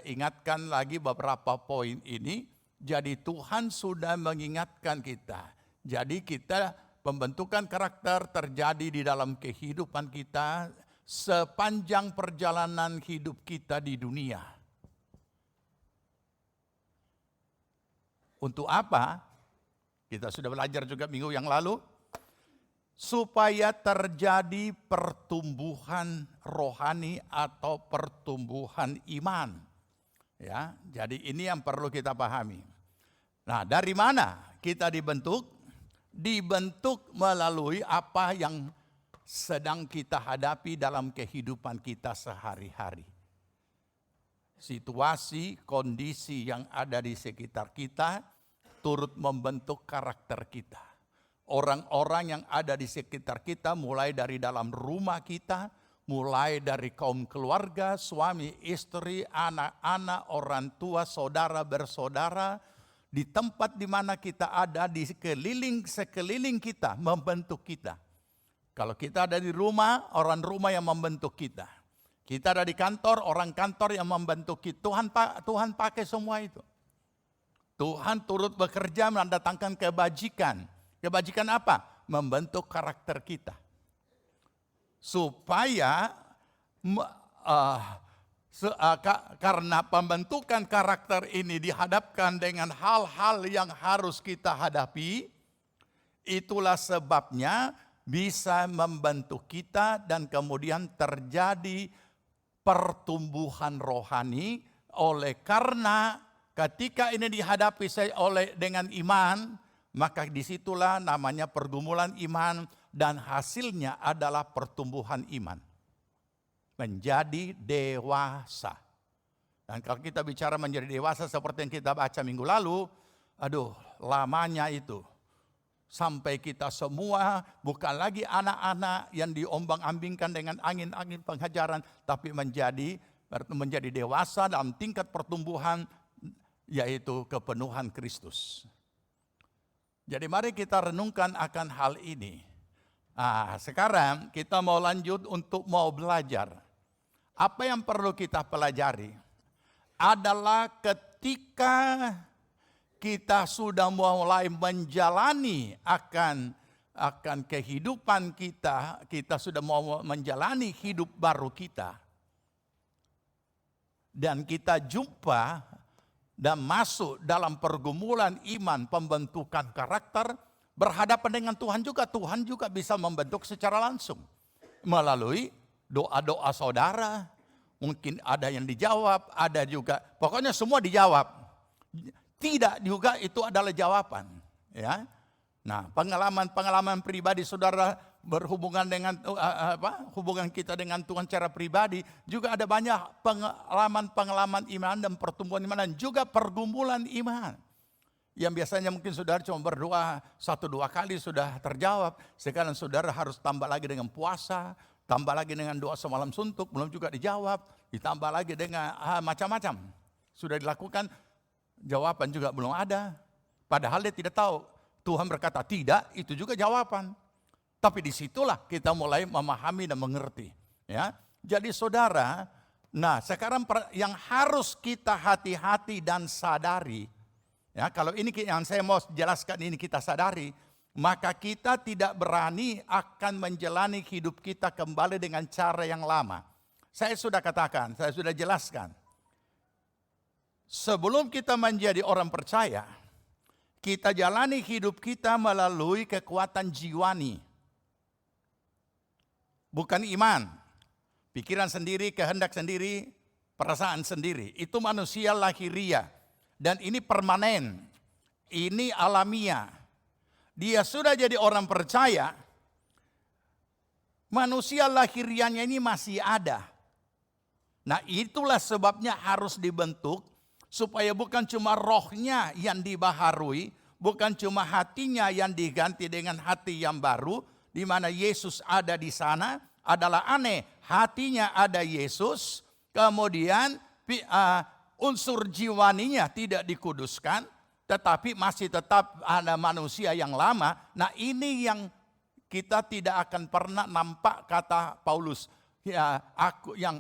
ingatkan lagi beberapa poin ini. Jadi Tuhan sudah mengingatkan kita. Jadi kita pembentukan karakter terjadi di dalam kehidupan kita sepanjang perjalanan hidup kita di dunia. Untuk apa? Kita sudah belajar juga minggu yang lalu. Supaya terjadi pertumbuhan rohani atau pertumbuhan iman. Ya, jadi ini yang perlu kita pahami. Nah, dari mana kita dibentuk? Dibentuk melalui apa yang sedang kita hadapi dalam kehidupan kita sehari-hari. Situasi, kondisi yang ada di sekitar kita turut membentuk karakter kita. Orang-orang yang ada di sekitar kita mulai dari dalam rumah kita, mulai dari kaum keluarga, suami, istri, anak-anak, orang tua, saudara, bersaudara, di tempat di mana kita ada, di sekeliling kita, membentuk kita. Kalau kita ada di rumah, orang rumah yang membentuk kita. Kita ada di kantor, orang kantor yang membentuk kita. Tuhan pakai semua itu. Tuhan turut bekerja mendatangkan kebajikan. Kebajikan apa? Membentuk karakter kita. Supaya karena pembentukan karakter ini dihadapkan dengan hal-hal yang harus kita hadapi, itulah sebabnya bisa membentuk kita dan kemudian terjadi pertumbuhan rohani. Oleh karena ketika ini dihadapi dengan iman, maka disitulah namanya pergumulan iman, dan hasilnya adalah pertumbuhan iman. Menjadi dewasa. Dan kalau kita bicara menjadi dewasa seperti yang kita baca minggu lalu, aduh lamanya itu. Sampai kita semua bukan lagi anak-anak yang diombang-ambingkan dengan angin-angin pengajaran, tapi menjadi dewasa dalam tingkat pertumbuhan, yaitu kepenuhan Kristus. Jadi mari kita renungkan akan hal ini. Sekarang kita mau lanjut untuk mau belajar. Apa yang perlu kita pelajari adalah ketika kita sudah mulai menjalani akan kehidupan kita sudah mau menjalani hidup baru kita. Dan kita jumpa dan masuk dalam pergumulan iman, pembentukan karakter, berhadapan dengan Tuhan juga bisa membentuk secara langsung. Melalui doa-doa saudara, mungkin ada yang dijawab, ada juga, pokoknya semua dijawab. Tidak juga itu adalah jawaban. Ya. Nah, pengalaman pribadi saudara berhubungan dengan hubungan kita dengan Tuhan secara pribadi, juga ada banyak pengalaman iman dan pertumbuhan iman, dan juga pergumulan iman. Yang biasanya mungkin saudara cuma berdoa 1-2 kali sudah terjawab, sekarang saudara harus tambah lagi dengan puasa, tambah lagi dengan doa semalam suntuk, belum juga dijawab, ditambah lagi dengan macam-macam. Sudah dilakukan, jawaban juga belum ada. Padahal dia tidak tahu. Tuhan berkata tidak, itu juga jawaban. Tapi disitulah kita mulai memahami dan mengerti. Ya, jadi saudara, nah sekarang yang harus kita hati-hati dan sadari, ya kalau ini yang saya mau jelaskan ini kita sadari, maka kita tidak berani akan menjalani hidup kita kembali dengan cara yang lama. Saya sudah katakan, saya sudah jelaskan. Sebelum kita menjadi orang percaya, kita jalani hidup kita melalui kekuatan jiwani. Bukan iman. Pikiran sendiri, kehendak sendiri, perasaan sendiri. Itu manusia lahiriah. Dan ini permanen. Ini alamiah. Dia sudah jadi orang percaya, manusia lahiriahnya ini masih ada. Nah itulah sebabnya harus dibentuk, supaya bukan cuma rohnya yang dibaharui, bukan cuma hatinya yang diganti dengan hati yang baru, di mana Yesus ada di sana. Adalah aneh, hatinya ada Yesus, kemudian unsur jiwaninya tidak dikuduskan, tetapi masih tetap ada manusia yang lama. Nah ini yang kita tidak akan pernah nampak, kata Paulus. Ya,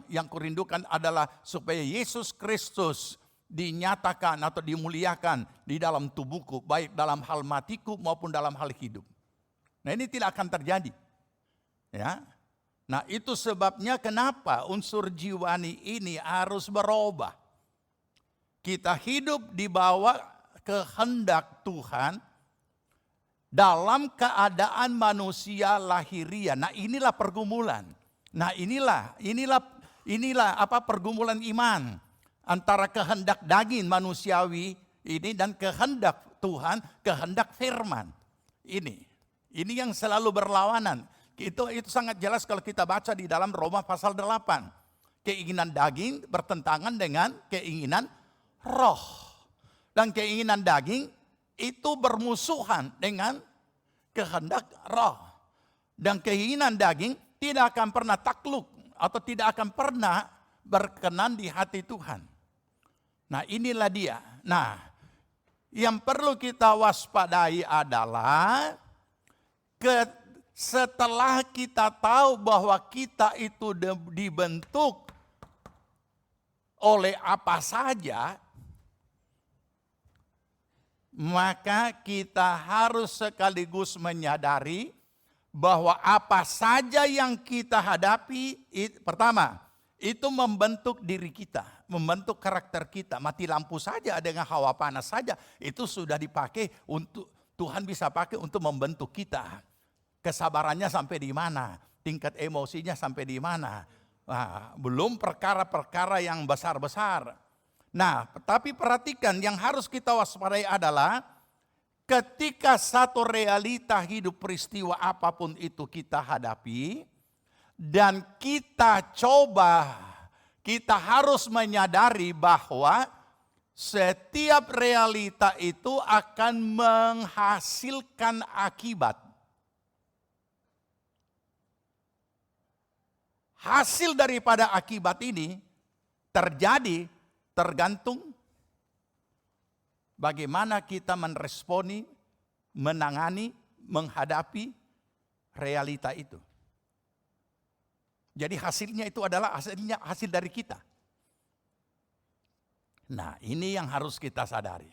yang kurindukan adalah supaya Yesus Kristus dinyatakan atau dimuliakan di dalam tubuhku, baik dalam hal matiku maupun dalam hal hidup. Nah ini tidak akan terjadi. Ya, nah itu sebabnya kenapa unsur jiwani ini harus berubah. Kita hidup di bawah kehendak Tuhan dalam keadaan manusia lahiriah. Nah inilah pergumulan. Nah inilah pergumulan iman antara kehendak daging manusiawi ini dan kehendak Tuhan, kehendak firman. Ini yang selalu berlawanan. Itu sangat jelas kalau kita baca di dalam Roma pasal 8. Keinginan daging bertentangan dengan keinginan roh. Dan keinginan daging itu bermusuhan dengan kehendak roh. Dan keinginan daging tidak akan pernah takluk atau tidak akan pernah berkenan di hati Tuhan. Nah inilah dia. Nah yang perlu kita waspadai adalah setelah kita tahu bahwa kita itu dibentuk oleh apa saja, maka kita harus sekaligus menyadari bahwa apa saja yang kita hadapi, pertama, itu membentuk diri kita, membentuk karakter kita. Mati lampu saja dengan hawa panas saja, itu sudah dipakai untuk, Tuhan bisa pakai untuk membentuk kita. Kesabarannya sampai di mana, tingkat emosinya sampai di mana, Belum perkara-perkara yang besar-besar. Nah, tapi perhatikan yang harus kita waspadai adalah ketika satu realita hidup peristiwa apapun itu kita hadapi dan kita harus menyadari bahwa setiap realita itu akan menghasilkan akibat. Hasil daripada akibat ini tergantung bagaimana kita meresponi, menangani, menghadapi realita itu. Jadi hasilnya itu adalah hasil dari kita. Nah, ini yang harus kita sadari.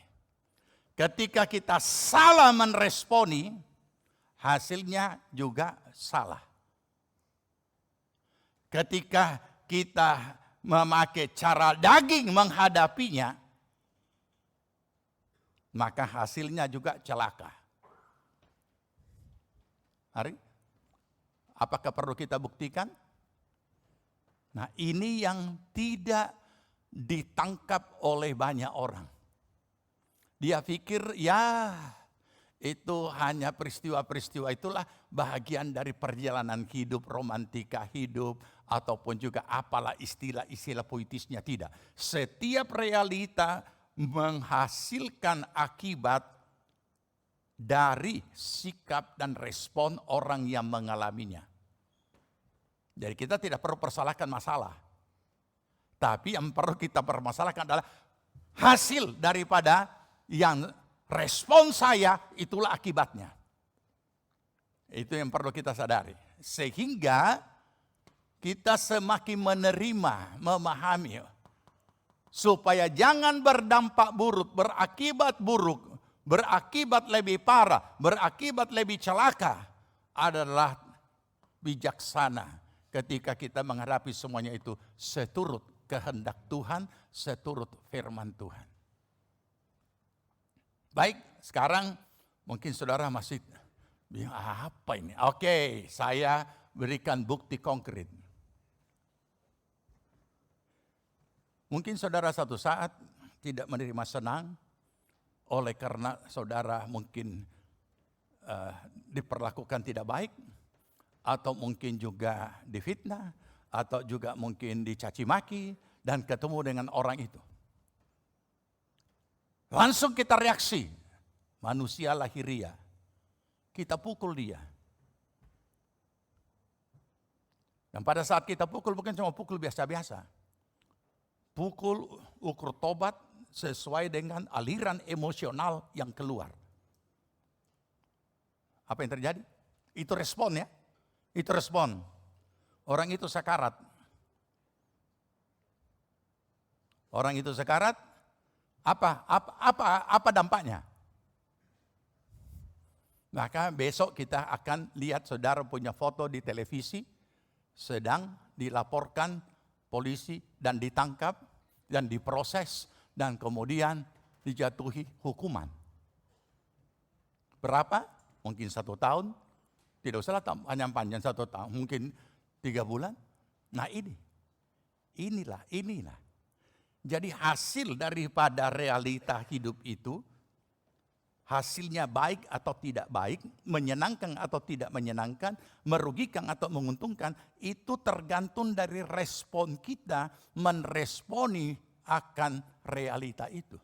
Ketika kita salah meresponi, hasilnya juga salah. Ketika kita memakai cara daging menghadapinya, maka hasilnya juga celaka. Hari, apakah perlu kita buktikan? Nah, ini yang tidak ditangkap oleh banyak orang. Dia pikir itu hanya peristiwa-peristiwa itulah bahagian dari perjalanan hidup, romantika hidup, ataupun juga apalah istilah-istilah puitisnya. Tidak. Setiap realita menghasilkan akibat dari sikap dan respon orang yang mengalaminya. Jadi kita tidak perlu persalahkan masalah. Tapi yang perlu kita permasalahkan adalah hasil daripada yang respon saya, itulah akibatnya. Itu yang perlu kita sadari. Sehingga kita semakin menerima, memahami. Supaya jangan berdampak buruk, berakibat lebih parah, berakibat lebih celaka. Adalah bijaksana ketika kita menghadapi semuanya itu seturut kehendak Tuhan, seturut firman Tuhan. Baik, sekarang mungkin saudara masih bilang, apa ini? Oke, saya berikan bukti konkret. Mungkin saudara satu saat tidak menerima senang oleh karena saudara mungkin diperlakukan tidak baik, atau mungkin juga difitnah, atau juga mungkin dicaci maki, dan ketemu dengan orang itu. Langsung kita reaksi, manusia lahiriah. Kita pukul dia. Dan pada saat kita pukul bukan cuma pukul biasa-biasa. Pukul ukur tobat sesuai dengan aliran emosional yang keluar. Apa yang terjadi? Itu respon ya. Itu respon. Orang itu sekarat. Orang itu sekarat. Apa dampaknya? Maka besok kita akan lihat saudara punya foto di televisi sedang dilaporkan polisi dan ditangkap dan diproses dan kemudian dijatuhi hukuman. Berapa? Mungkin 1 tahun. Tidak usahlah panjang 1 tahun. Mungkin 3 bulan. Nah inilah. Jadi hasil daripada realita hidup itu, hasilnya baik atau tidak baik, menyenangkan atau tidak menyenangkan, merugikan atau menguntungkan, itu tergantung dari respon kita meresponi akan realita itu.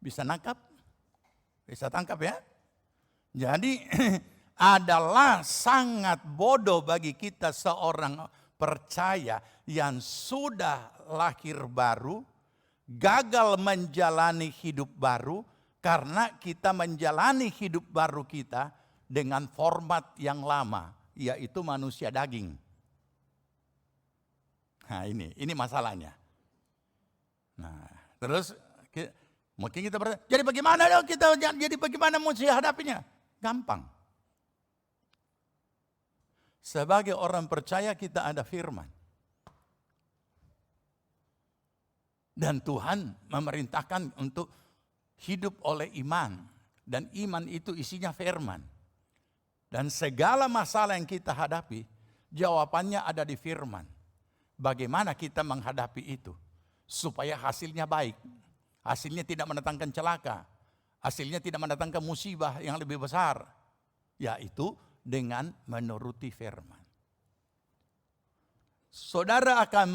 Bisa nangkap? Bisa tangkap ya? Jadi adalah sangat bodoh bagi kita seorang percaya yang sudah lahir baru, gagal menjalani hidup baru, karena kita menjalani hidup baru kita dengan format yang lama, yaitu manusia daging. Nah ini masalahnya. Nah terus mungkin kita bertanya, jadi bagaimana dong jadi bagaimana mesti hadapinya? Gampang. Sebagai orang percaya kita ada firman. Dan Tuhan memerintahkan untuk hidup oleh iman. Dan iman itu isinya firman. Dan segala masalah yang kita hadapi, jawabannya ada di firman. bagaimana kita menghadapi itu supaya hasilnya baik, hasilnya tidak mendatangkan celaka, hasilnya tidak mendatangkan musibah yang lebih besar, yaitu dengan menuruti firman. Saudara akan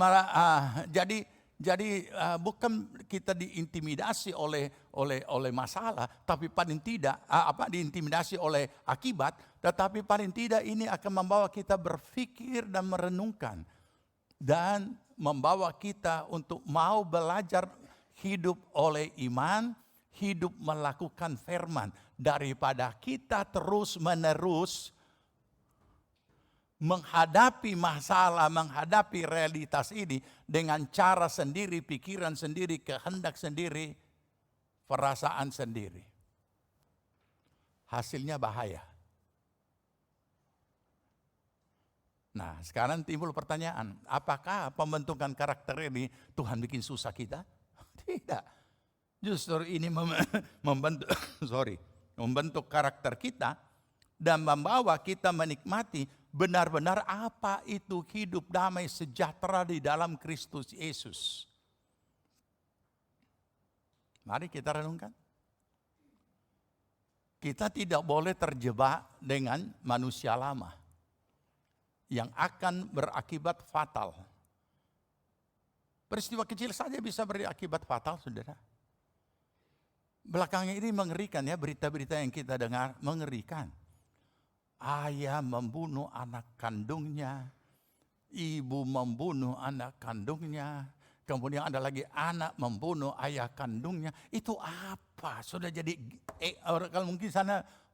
jadi bukan kita diintimidasi oleh masalah, tapi paling tidak diintimidasi oleh akibat, tetapi paling tidak ini akan membawa kita berpikir dan merenungkan dan membawa kita untuk mau belajar hidup oleh iman, hidup melakukan firman, daripada kita terus-menerus menghadapi masalah, menghadapi realitas ini dengan cara sendiri, pikiran sendiri, kehendak sendiri, perasaan sendiri. Hasilnya bahaya. Nah, sekarang timbul pertanyaan, apakah pembentukan karakter ini Tuhan bikin susah kita? Tidak. Justru ini membentuk karakter kita dan membawa kita menikmati benar-benar apa itu hidup damai sejahtera di dalam Kristus Yesus. Mari kita renungkan. Kita tidak boleh terjebak dengan manusia lama yang akan berakibat fatal. Peristiwa kecil saja bisa berakibat fatal, saudara. Belakangan ini mengerikan ya, berita-berita yang kita dengar mengerikan. Ayah membunuh anak kandungnya, ibu membunuh anak kandungnya, kemudian ada lagi anak membunuh ayah kandungnya. Itu apa? Sudah jadi kalau mungkin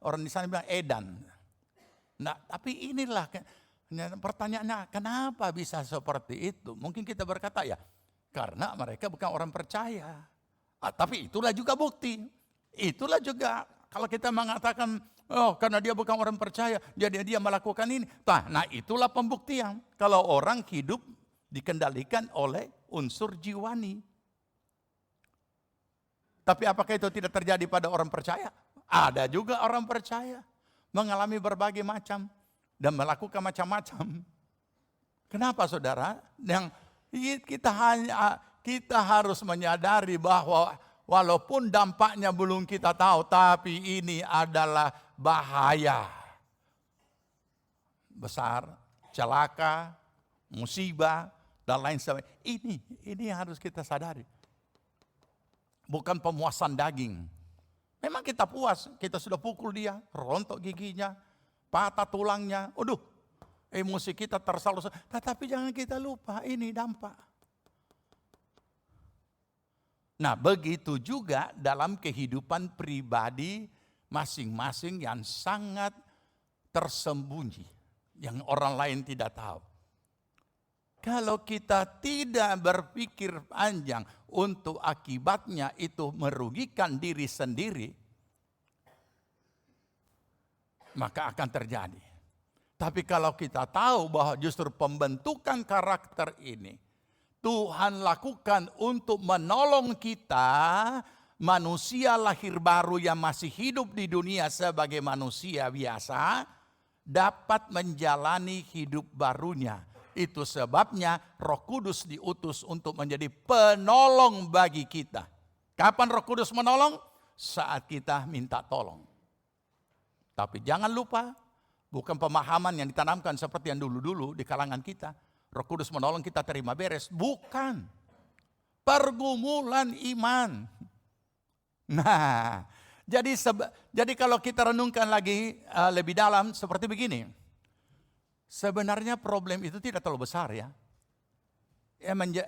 orang di sana bilang edan. Nah, tapi inilah pertanyaannya, kenapa bisa seperti itu? Mungkin kita berkata ya, karena mereka bukan orang percaya. Tapi itulah juga bukti. Itulah juga kalau kita mengatakan, oh karena dia bukan orang percaya, jadi dia melakukan ini. Nah itulah pembuktian. Kalau orang hidup dikendalikan oleh unsur jiwani. Tapi apakah itu tidak terjadi pada orang percaya? Ada juga orang percaya mengalami berbagai macam dan melakukan macam-macam. Kenapa saudara? Yang kita harus menyadari bahwa walaupun dampaknya belum kita tahu, tapi ini adalah bahaya besar, celaka, musibah, dan lain sebagainya. Ini yang harus kita sadari. Bukan pemuasan daging. Memang kita puas, kita sudah pukul dia, rontok giginya, patah tulangnya. Emosi kita tersalur. Tetapi jangan kita lupa, ini dampak. Nah, begitu juga dalam kehidupan pribadi masing-masing yang sangat tersembunyi, yang orang lain tidak tahu. Kalau kita tidak berpikir panjang untuk akibatnya itu merugikan diri sendiri, maka akan terjadi. Tapi kalau kita tahu bahwa justru pembentukan karakter ini Tuhan lakukan untuk menolong kita, manusia lahir baru yang masih hidup di dunia sebagai manusia biasa, dapat menjalani hidup barunya. Itu sebabnya Roh Kudus diutus untuk menjadi penolong bagi kita. Kapan Roh Kudus menolong? Saat kita minta tolong. Tapi jangan lupa, bukan pemahaman yang ditanamkan seperti yang dulu-dulu di kalangan kita. Roh Kudus menolong kita terima beres. Bukan. Pergumulan iman. Nah, jadi kalau kita renungkan lagi lebih dalam seperti begini. Sebenarnya problem itu tidak terlalu besar ya.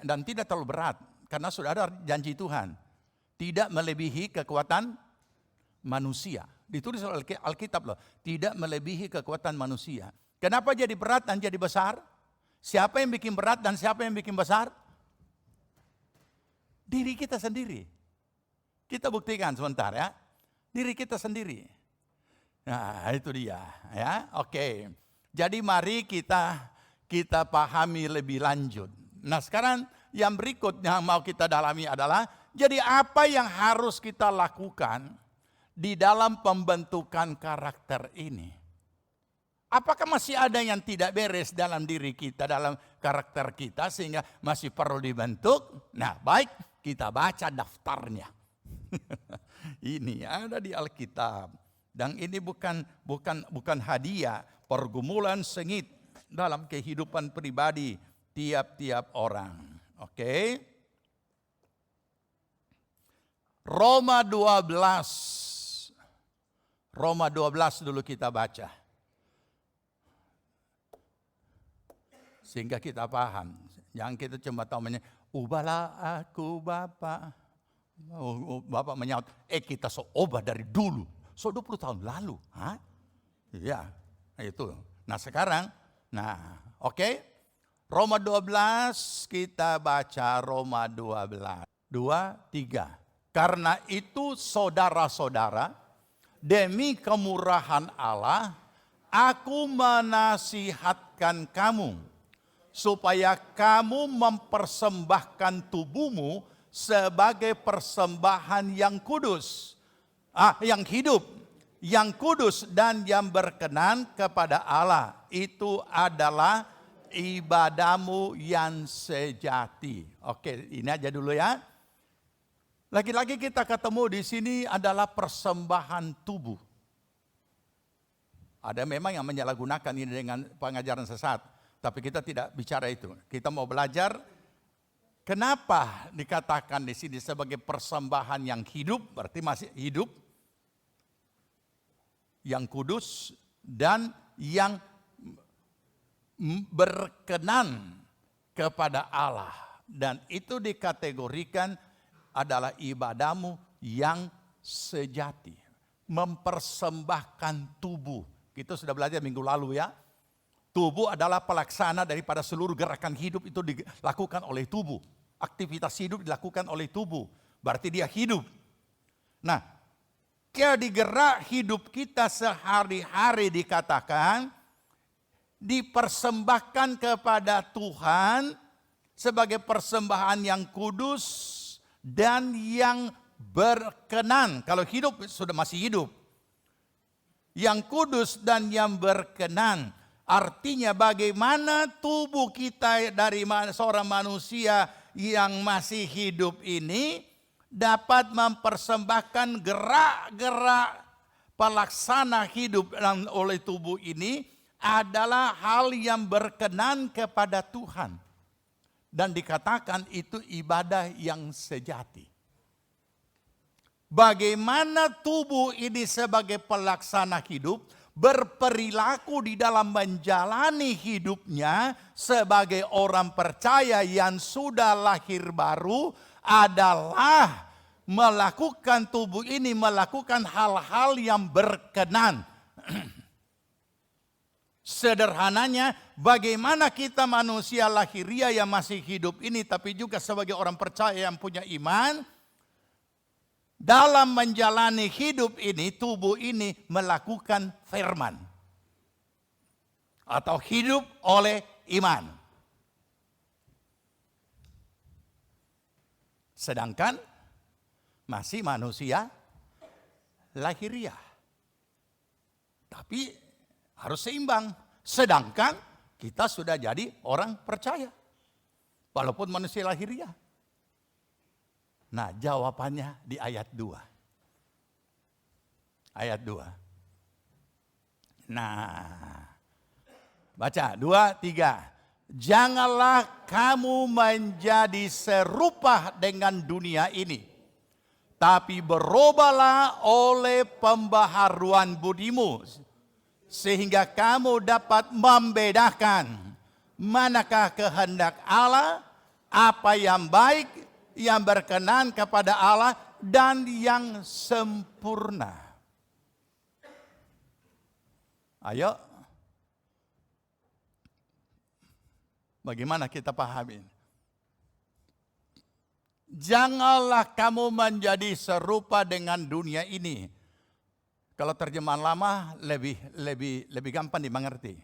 Dan tidak terlalu berat. Karena sudah ada janji Tuhan. Tidak melebihi kekuatan manusia. Ditulis oleh Alkitab loh. Tidak melebihi kekuatan manusia. Kenapa jadi berat dan jadi besar? Siapa yang bikin berat dan siapa yang bikin besar? Diri kita sendiri. Kita buktikan sebentar ya. Diri kita sendiri. Nah itu dia ya. Oke. Jadi mari kita pahami lebih lanjut. Nah sekarang yang berikutnya yang mau kita dalami adalah, jadi apa yang harus kita lakukan di dalam pembentukan karakter ini? Apakah masih ada yang tidak beres dalam diri kita, dalam karakter kita sehingga masih perlu dibentuk? Nah, baik, kita baca daftarnya. Ini ada di Alkitab. Dan ini bukan hadiah, pergumulan sengit dalam kehidupan pribadi tiap-tiap orang. Oke? Roma 12. Roma 12 dulu kita baca. Sehingga kita paham. Jangan kita cuma tahu ubahlah aku Bapak. Bapak menyaut, kita ubah dari dulu. 20 tahun lalu. Hah? Ya, itu. Nah sekarang, oke. Roma 12, kita baca Roma 12. 2, 3. Karena itu saudara-saudara, demi kemurahan Allah, aku menasihatkan kamu, supaya kamu mempersembahkan tubuhmu sebagai persembahan yang kudus, yang hidup, yang kudus dan yang berkenan kepada Allah. Itu adalah ibadahmu yang sejati. Oke, ini aja dulu ya. Lagi-lagi kita ketemu di sini adalah persembahan tubuh. Ada memang yang menyalahgunakan ini dengan pengajaran sesat. Tapi kita tidak bicara itu. Kita mau belajar kenapa dikatakan di sini sebagai persembahan yang hidup, berarti masih hidup, yang kudus dan yang berkenan kepada Allah. Dan itu dikategorikan adalah ibadahmu yang sejati. Mempersembahkan tubuh. Kita sudah belajar minggu lalu ya. Tubuh adalah pelaksana daripada seluruh gerakan hidup itu dilakukan oleh tubuh. Aktivitas hidup dilakukan oleh tubuh. Berarti dia hidup. Nah, gerak hidup kita sehari-hari dikatakan dipersembahkan kepada Tuhan sebagai persembahan yang kudus dan yang berkenan. Kalau hidup sudah masih hidup. Yang kudus dan yang berkenan. Artinya bagaimana tubuh kita dari seorang manusia yang masih hidup ini dapat mempersembahkan gerak-gerak pelaksana hidup oleh tubuh ini adalah hal yang berkenan kepada Tuhan. Dan dikatakan itu ibadah yang sejati. Bagaimana tubuh ini sebagai pelaksana hidup berperilaku di dalam menjalani hidupnya sebagai orang percaya yang sudah lahir baru adalah melakukan tubuh ini, melakukan hal-hal yang berkenan. Sederhananya, bagaimana kita manusia lahiriah yang masih hidup ini, tapi juga sebagai orang percaya yang punya iman, dalam menjalani hidup ini, tubuh ini melakukan firman. Atau hidup oleh iman. Sedangkan masih manusia lahiriah. Tapi harus seimbang. Sedangkan kita sudah jadi orang percaya. Walaupun manusia lahiriah. Nah, jawabannya di ayat 2. Ayat 2. Nah, baca 2, 3. Janganlah kamu menjadi serupa dengan dunia ini. Tapi berubahlah oleh pembaharuan budimu. Sehingga kamu dapat membedakan manakah kehendak Allah, apa yang baik, yang berkenan kepada Allah dan yang sempurna. Ayo. Bagaimana kita pahamin? Janganlah kamu menjadi serupa dengan dunia ini. Kalau terjemahan lama lebih gampang dimengerti.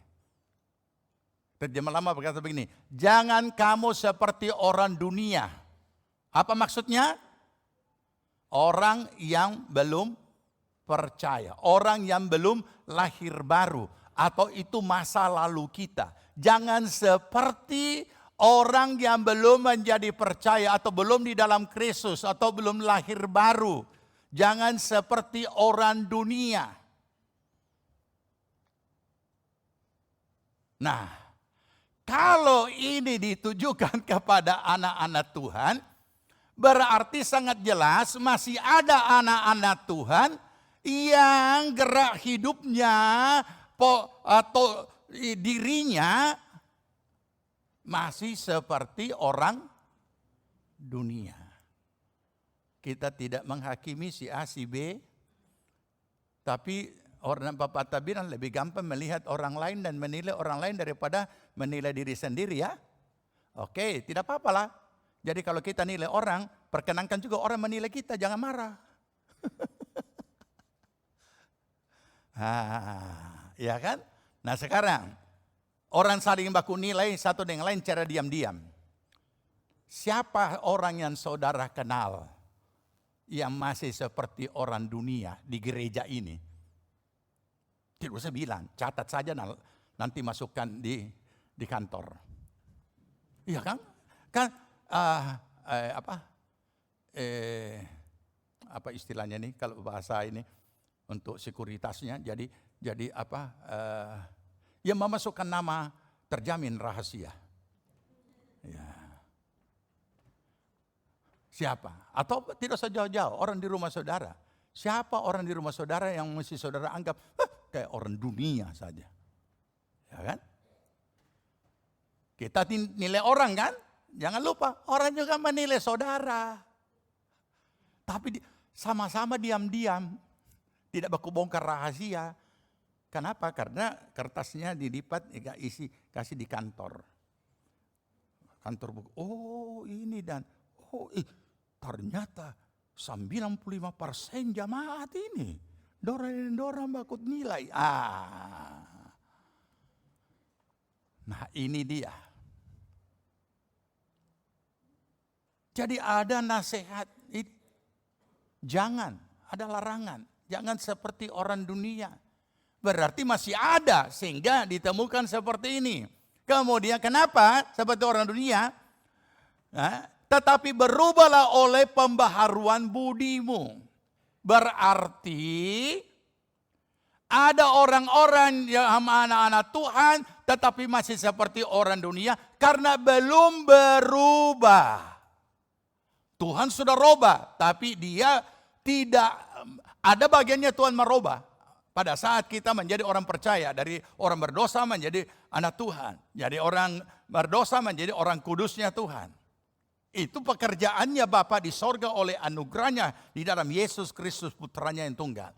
Terjemahan lama berkata begini, jangan kamu seperti orang dunia. Apa maksudnya? Orang yang belum percaya. Orang yang belum lahir baru. atau itu masa lalu kita. Jangan seperti orang yang belum menjadi percaya atau belum di dalam Kristus atau belum lahir baru. Jangan seperti orang dunia. Nah, kalau ini ditujukan kepada anak-anak Tuhan, berarti sangat jelas masih ada anak-anak Tuhan yang gerak hidupnya atau dirinya masih seperti orang dunia. Kita tidak menghakimi si A, si B, tapi orang Bapak Tabiran lebih gampang melihat orang lain dan menilai orang lain daripada menilai diri sendiri ya. Oke, tidak apa-apa lah. Jadi kalau kita nilai orang, perkenankan juga orang menilai kita, jangan marah. Ya kan? Nah sekarang, orang saling baku nilai satu dengan lain cara diam-diam. Siapa orang yang saudara kenal yang masih seperti orang dunia di gereja ini? Tidak usah bilang, catat saja nanti masukkan di kantor. Iya kan? Kan apa istilahnya nih kalau bahasa ini untuk sekuritasnya? Jadi apa? Yang memasukkan nama terjamin rahasia. Ya. Siapa? Atau tidak usah jauh-jauh orang di rumah saudara. Siapa orang di rumah saudara yang mesti saudara anggap kayak orang dunia saja? Ya kan? Kita nilai orang kan? Jangan lupa orang juga menilai saudara. Tapi sama-sama diam-diam. Tidak baku bongkar rahasia. Kenapa? Karena kertasnya dilipat, kasih di kantor. Kantor buku. Oh ini dan ternyata 95% jamaat ini. Dorang bakut nilai. Nah ini dia. Jadi ada nasihat. Jangan, ada larangan. Jangan seperti orang dunia. Berarti masih ada sehingga ditemukan seperti ini. Kemudian kenapa seperti orang dunia? Nah, tetapi berubahlah oleh pembaharuan budimu. Berarti ada orang-orang yang anak-anak Tuhan tetapi masih seperti orang dunia karena belum berubah. Tuhan sudah robah tapi dia tidak ada bagiannya Tuhan merubah. Pada saat kita menjadi orang percaya, dari orang berdosa menjadi anak Tuhan. Jadi orang berdosa menjadi orang kudusnya Tuhan. Itu pekerjaannya Bapa di sorga oleh anugerahnya di dalam Yesus Kristus putranya yang tunggal.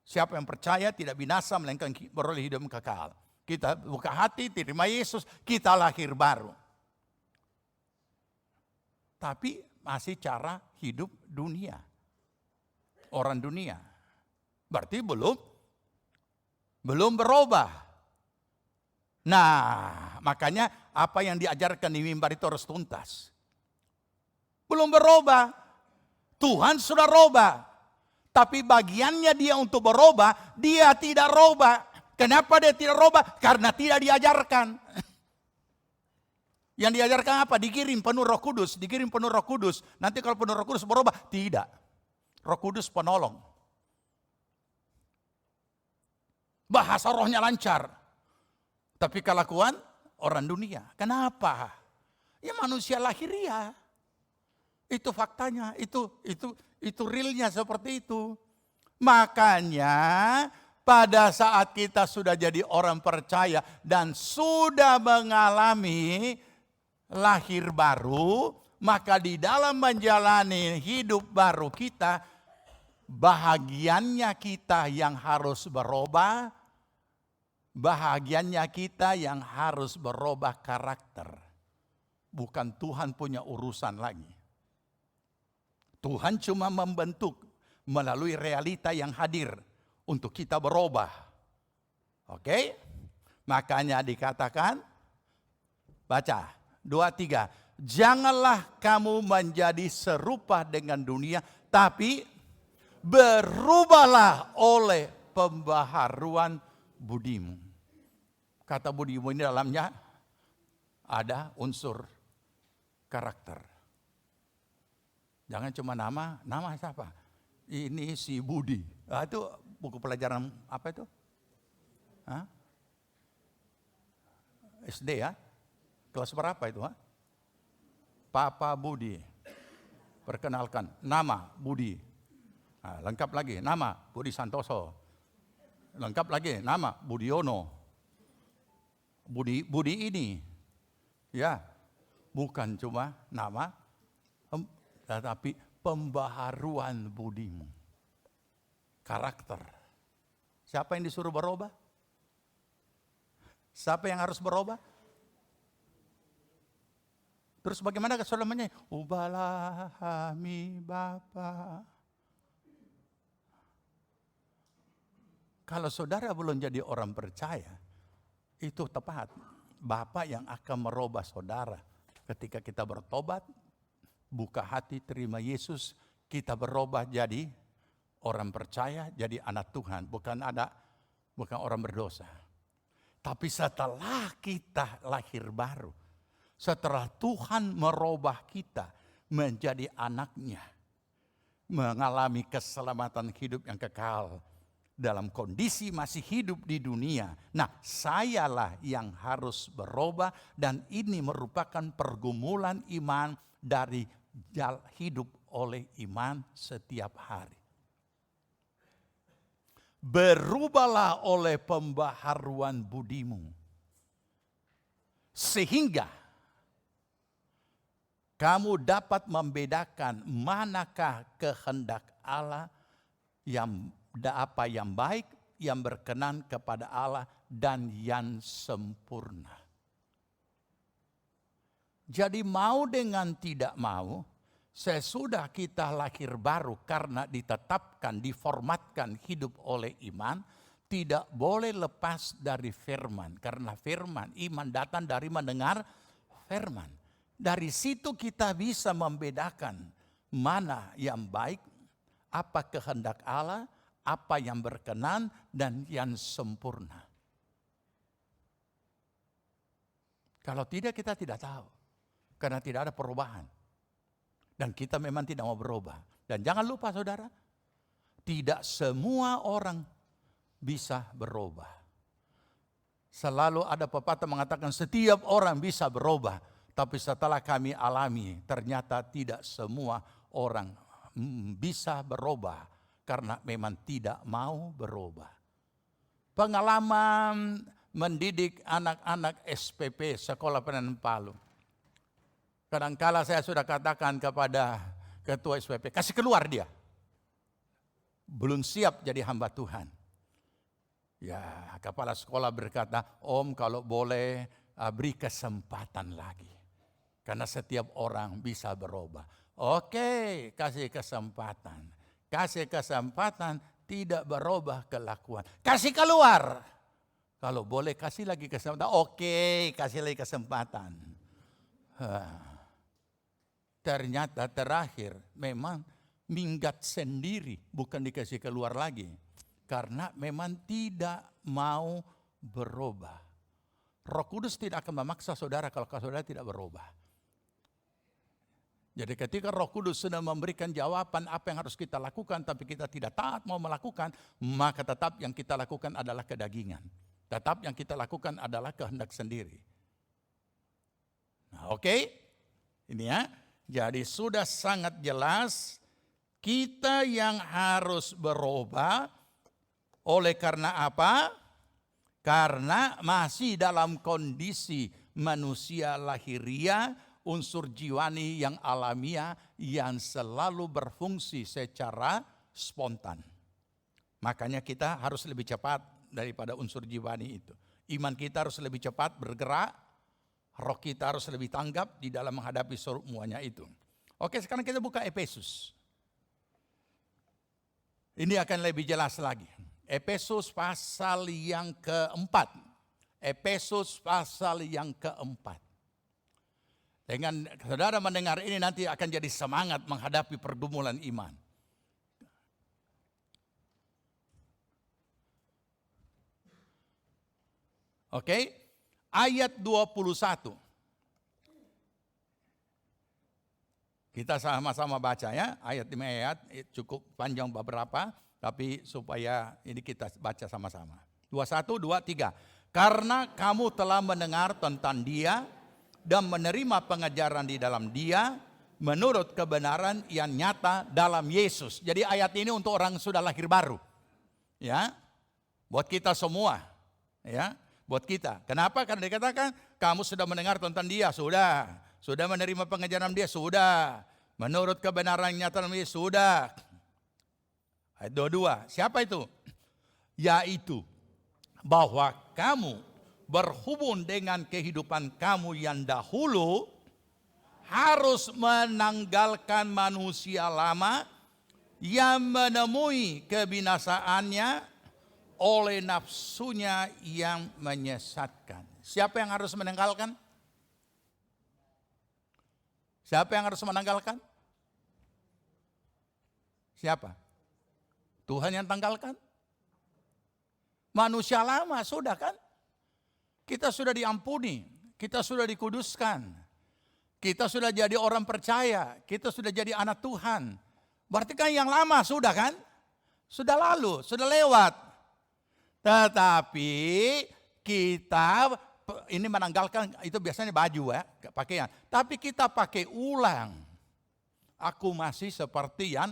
Siapa yang percaya tidak binasa melainkan beroleh hidup kekal. Kita buka hati, terima Yesus, kita lahir baru. Tapi masih cara hidup dunia. Orang dunia. Berarti belum berubah. Nah, makanya apa yang diajarkan di mimbar itu harus tuntas. Belum berubah. Tuhan sudah robah. Tapi bagiannya dia untuk berubah, dia tidak robah. Kenapa dia tidak robah? Karena tidak diajarkan. Yang diajarkan apa? Dikirim penuh Roh Kudus. Dikirim penuh Roh Kudus. Nanti kalau penuh Roh Kudus berubah? Tidak. Roh Kudus penolong. Bahasa rohnya lancar. Tapi kelakuan orang dunia. Kenapa? Ya manusia lahiriah. Itu faktanya. Itu realnya seperti itu. Makanya pada saat kita sudah jadi orang percaya dan sudah mengalami lahir baru, maka di dalam menjalani hidup baru kita, bahagiannya kita yang harus berubah, bahagiannya kita yang harus berubah karakter. Bukan Tuhan punya urusan lagi. Tuhan cuma membentuk melalui realita yang hadir untuk kita berubah. Oke? Makanya dikatakan, baca 2-3. Janganlah kamu menjadi serupa dengan dunia, tapi berubahlah oleh pembaharuan budimu. Kata budimu ini dalamnya ada unsur karakter. Jangan cuma nama siapa? Ini si Budi. Nah, itu buku pelajaran apa itu? Hah? SD ya? Kelas berapa itu? Ha? Papa Budi. Perkenalkan, nama Budi. Nah, lengkap lagi, nama Budi Santoso. Lengkap lagi, nama Budiono. Budi ini. Ya, bukan cuma nama, tetapi pembaharuan budimu. Karakter. Siapa yang disuruh berubah? Siapa yang harus berubah? Terus bagaimana saudara menyanyi? Ubahlah kami Bapa. Kalau saudara belum jadi orang percaya, itu tepat. Bapa yang akan merubah saudara. Ketika kita bertobat, buka hati, terima Yesus, kita berubah jadi orang percaya, jadi anak Tuhan. Bukan orang berdosa. Tapi setelah kita lahir baru, setelah Tuhan merubah kita menjadi anaknya, mengalami keselamatan hidup yang kekal, dalam kondisi masih hidup di dunia. Nah, sayalah yang harus berubah, dan ini merupakan pergumulan iman dari hidup oleh iman setiap hari. Berubahlah oleh pembaharuan budimu, sehingga kamu dapat membedakan manakah kehendak Allah, apa yang baik, yang berkenan kepada Allah, dan yang sempurna. Jadi mau dengan tidak mau, sesudah kita lahir baru karena ditetapkan, diformatkan hidup oleh iman, tidak boleh lepas dari firman. Karena firman, iman datang dari mendengar firman. Dari situ kita bisa membedakan mana yang baik, apa kehendak Allah, apa yang berkenan, dan yang sempurna. Kalau tidak, kita tidak tahu. Karena tidak ada perubahan. Dan kita memang tidak mau berubah. Dan jangan lupa saudara, tidak semua orang bisa berubah. Selalu ada pepatah mengatakan setiap orang bisa berubah. Tapi setelah kami alami, ternyata tidak semua orang bisa berubah. Karena memang tidak mau berubah. Pengalaman mendidik anak-anak SPP, Sekolah Pendidikan Palu. Kadangkala saya sudah katakan kepada ketua SPP, kasih keluar dia. Belum siap jadi hamba Tuhan. Ya, kepala sekolah berkata, Om kalau boleh beri kesempatan lagi. Karena setiap orang bisa berubah. Oke, kasih kesempatan. Kasih kesempatan, tidak berubah kelakuan. Kasih keluar. Kalau boleh kasih lagi kesempatan. Oke, kasih lagi kesempatan. Ternyata terakhir memang minggat sendiri. Bukan dikasih keluar lagi. Karena memang tidak mau berubah. Roh Kudus tidak akan memaksa saudara kalau saudara tidak berubah. Jadi ketika Roh Kudus sudah memberikan jawaban apa yang harus kita lakukan, tapi kita tidak taat mau melakukan, maka tetap yang kita lakukan adalah kedagingan. Tetap yang kita lakukan adalah kehendak sendiri. Nah, oke? Ini ya. Jadi sudah sangat jelas kita yang harus berubah. Oleh karena apa? Karena masih dalam kondisi manusia lahiriah, unsur jiwani yang alamiah yang selalu berfungsi secara spontan. Makanya kita harus lebih cepat daripada unsur jiwani itu. Iman kita harus lebih cepat bergerak, roh kita harus lebih tanggap di dalam menghadapi semuanya itu. Oke, sekarang kita buka Efesus. Ini akan lebih jelas lagi. Efesus pasal yang keempat. Efesus pasal yang keempat. Dengan saudara mendengar ini nanti akan jadi semangat menghadapi pergumulan iman. Oke? Ayat 21. Kita sama-sama baca ya, ayat demi ayat, cukup panjang beberapa, tapi supaya ini kita baca sama-sama. 21, 2, 3. Karena kamu telah mendengar tentang Dia dan menerima pengajaran di dalam Dia menurut kebenaran yang nyata dalam Yesus. Jadi ayat ini untuk orang sudah lahir baru. Ya. Buat kita semua. Ya, buat kita. Kenapa? Karena dikatakan kamu sudah mendengar tentang Dia, sudah menerima pengajaran Dia, sudah. Menurut kebenaran yang nyata dalam Yesus, sudah. Ayat 22. Siapa itu? Yaitu bahwa kamu berhubung dengan kehidupan kamu yang dahulu harus menanggalkan manusia lama yang menemui kebinasaannya oleh nafsunya yang menyesatkan. Siapa yang harus menanggalkan? Siapa yang harus menanggalkan? Siapa? Tuhan yang tanggalkan? Manusia lama sudah kan? Kita sudah diampuni, kita sudah dikuduskan, kita sudah jadi orang percaya, kita sudah jadi anak Tuhan. Berarti kan yang lama sudah kan? Sudah lalu, sudah lewat. Tetapi kita ini menanggalkan, itu biasanya baju ya, pakaian. Tapi kita pakai ulang. Aku masih seperti yang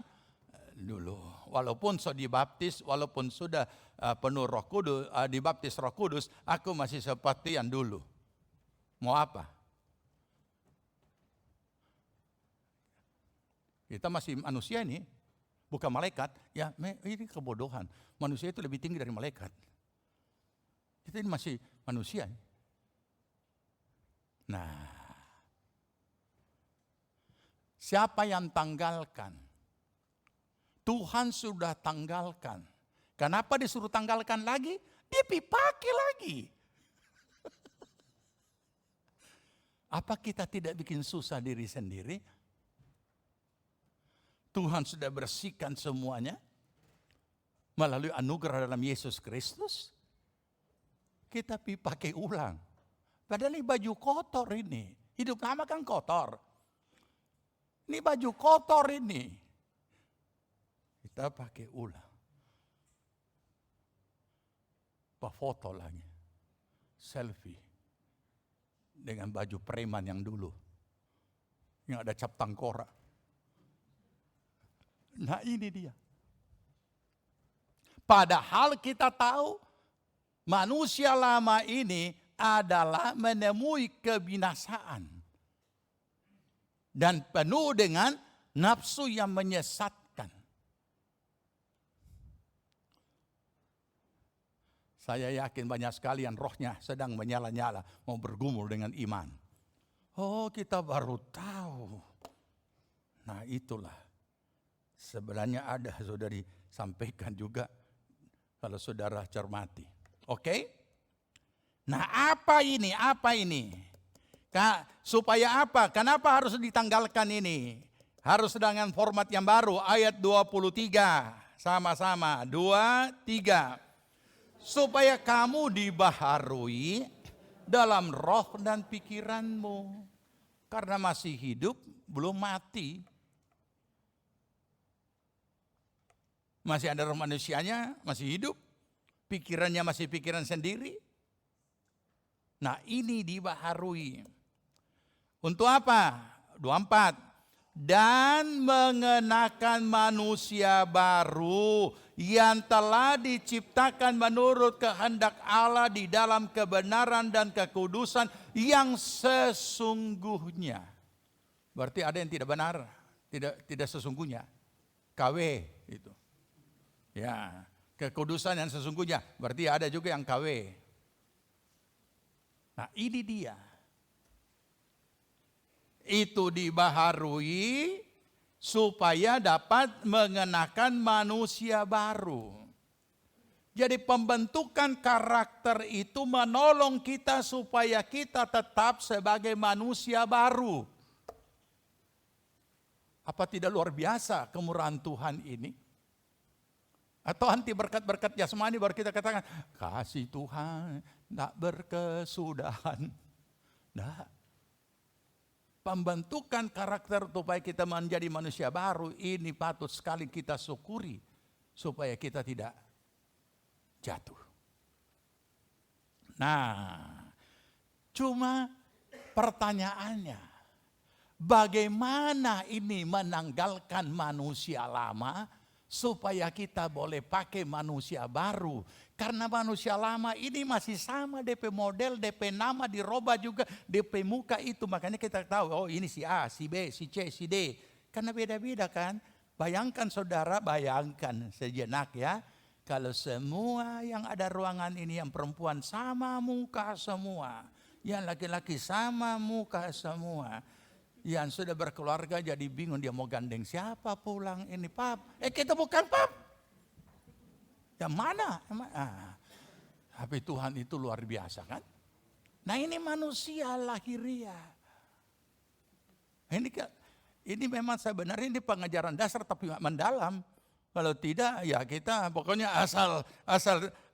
dulu. Walaupun sudah dibaptis, walaupun sudah penuh Roh Kudus, dibaptis Roh Kudus, aku masih seperti yang dulu. Mau apa? Kita masih manusia ini, bukan malaikat. Ya, ini kebodohan. Manusia itu lebih tinggi dari malaikat. Kita ini masih manusia. Nah, siapa yang tanggalkan? Tuhan sudah tanggalkan. Kenapa disuruh tanggalkan lagi? Dia pakai lagi. Apa kita tidak bikin susah diri sendiri? Tuhan sudah bersihkan semuanya melalui anugerah dalam Yesus Kristus. Kita pakai ulang. Padahal ini baju kotor ini. Hidup lama kan kotor. Ini baju kotor ini. Kita pakai ulang. Foto lagi. Selfie. Dengan baju preman yang dulu. Yang ada cap tangkora. Nah ini dia. Padahal kita tahu manusia lama ini adalah menemui kebinasaan. Dan penuh dengan nafsu yang menyesatkan. Saya yakin banyak sekali yang rohnya sedang menyala-nyala. Mau bergumul dengan iman. Oh kita baru tahu. Nah itulah. Sebenarnya ada sudah disampaikan juga. Kalau saudara cermati. Oke? Nah apa ini? Apa ini? Supaya apa? Kenapa harus ditanggalkan ini? Harus dengan format yang baru. Ayat 23. Sama-sama. 2, 3. Supaya kamu dibaharui dalam roh dan pikiranmu. Karena masih hidup, belum mati. Masih ada roh manusianya, masih hidup. Pikirannya masih pikiran sendiri. Nah ini dibaharui. Untuk apa? 24. Dan mengenakan manusia baru yang telah diciptakan menurut kehendak Allah di dalam kebenaran dan kekudusan yang sesungguhnya. Berarti ada yang tidak benar, tidak sesungguhnya. KW itu. Ya, kekudusan yang sesungguhnya. Berarti ada juga yang KW. Nah, ini dia. Itu dibaharui supaya dapat mengenakan manusia baru. Jadi pembentukan karakter itu menolong kita supaya kita tetap sebagai manusia baru. Apa tidak luar biasa kemurahan Tuhan ini? Atau anti berkat-berkat jasmani baru kita katakan, kasih Tuhan tidak berkesudahan. Tidak. Pembentukan karakter supaya kita menjadi manusia baru ini patut sekali kita syukuri. Supaya kita tidak jatuh. Nah, cuma pertanyaannya, bagaimana ini menanggalkan manusia lama supaya kita boleh pakai manusia baru. Karena manusia lama ini masih sama DP model, DP nama dirubah juga, DP muka itu. Makanya kita tahu, oh ini si A, si B, si C, si D. Karena beda-beda kan. Bayangkan saudara, bayangkan sejenak ya. Kalau semua yang ada ruangan ini yang perempuan sama muka semua. Yang laki-laki sama muka semua. Yang sudah berkeluarga jadi bingung dia mau gandeng siapa pulang ini pap. Kita bukan pap. Yang mana? Tapi Tuhan itu luar biasa kan. Nah ini manusia lahiriah. Ini memang sebenarnya ini pengajaran dasar tapi mendalam. Kalau tidak ya kita pokoknya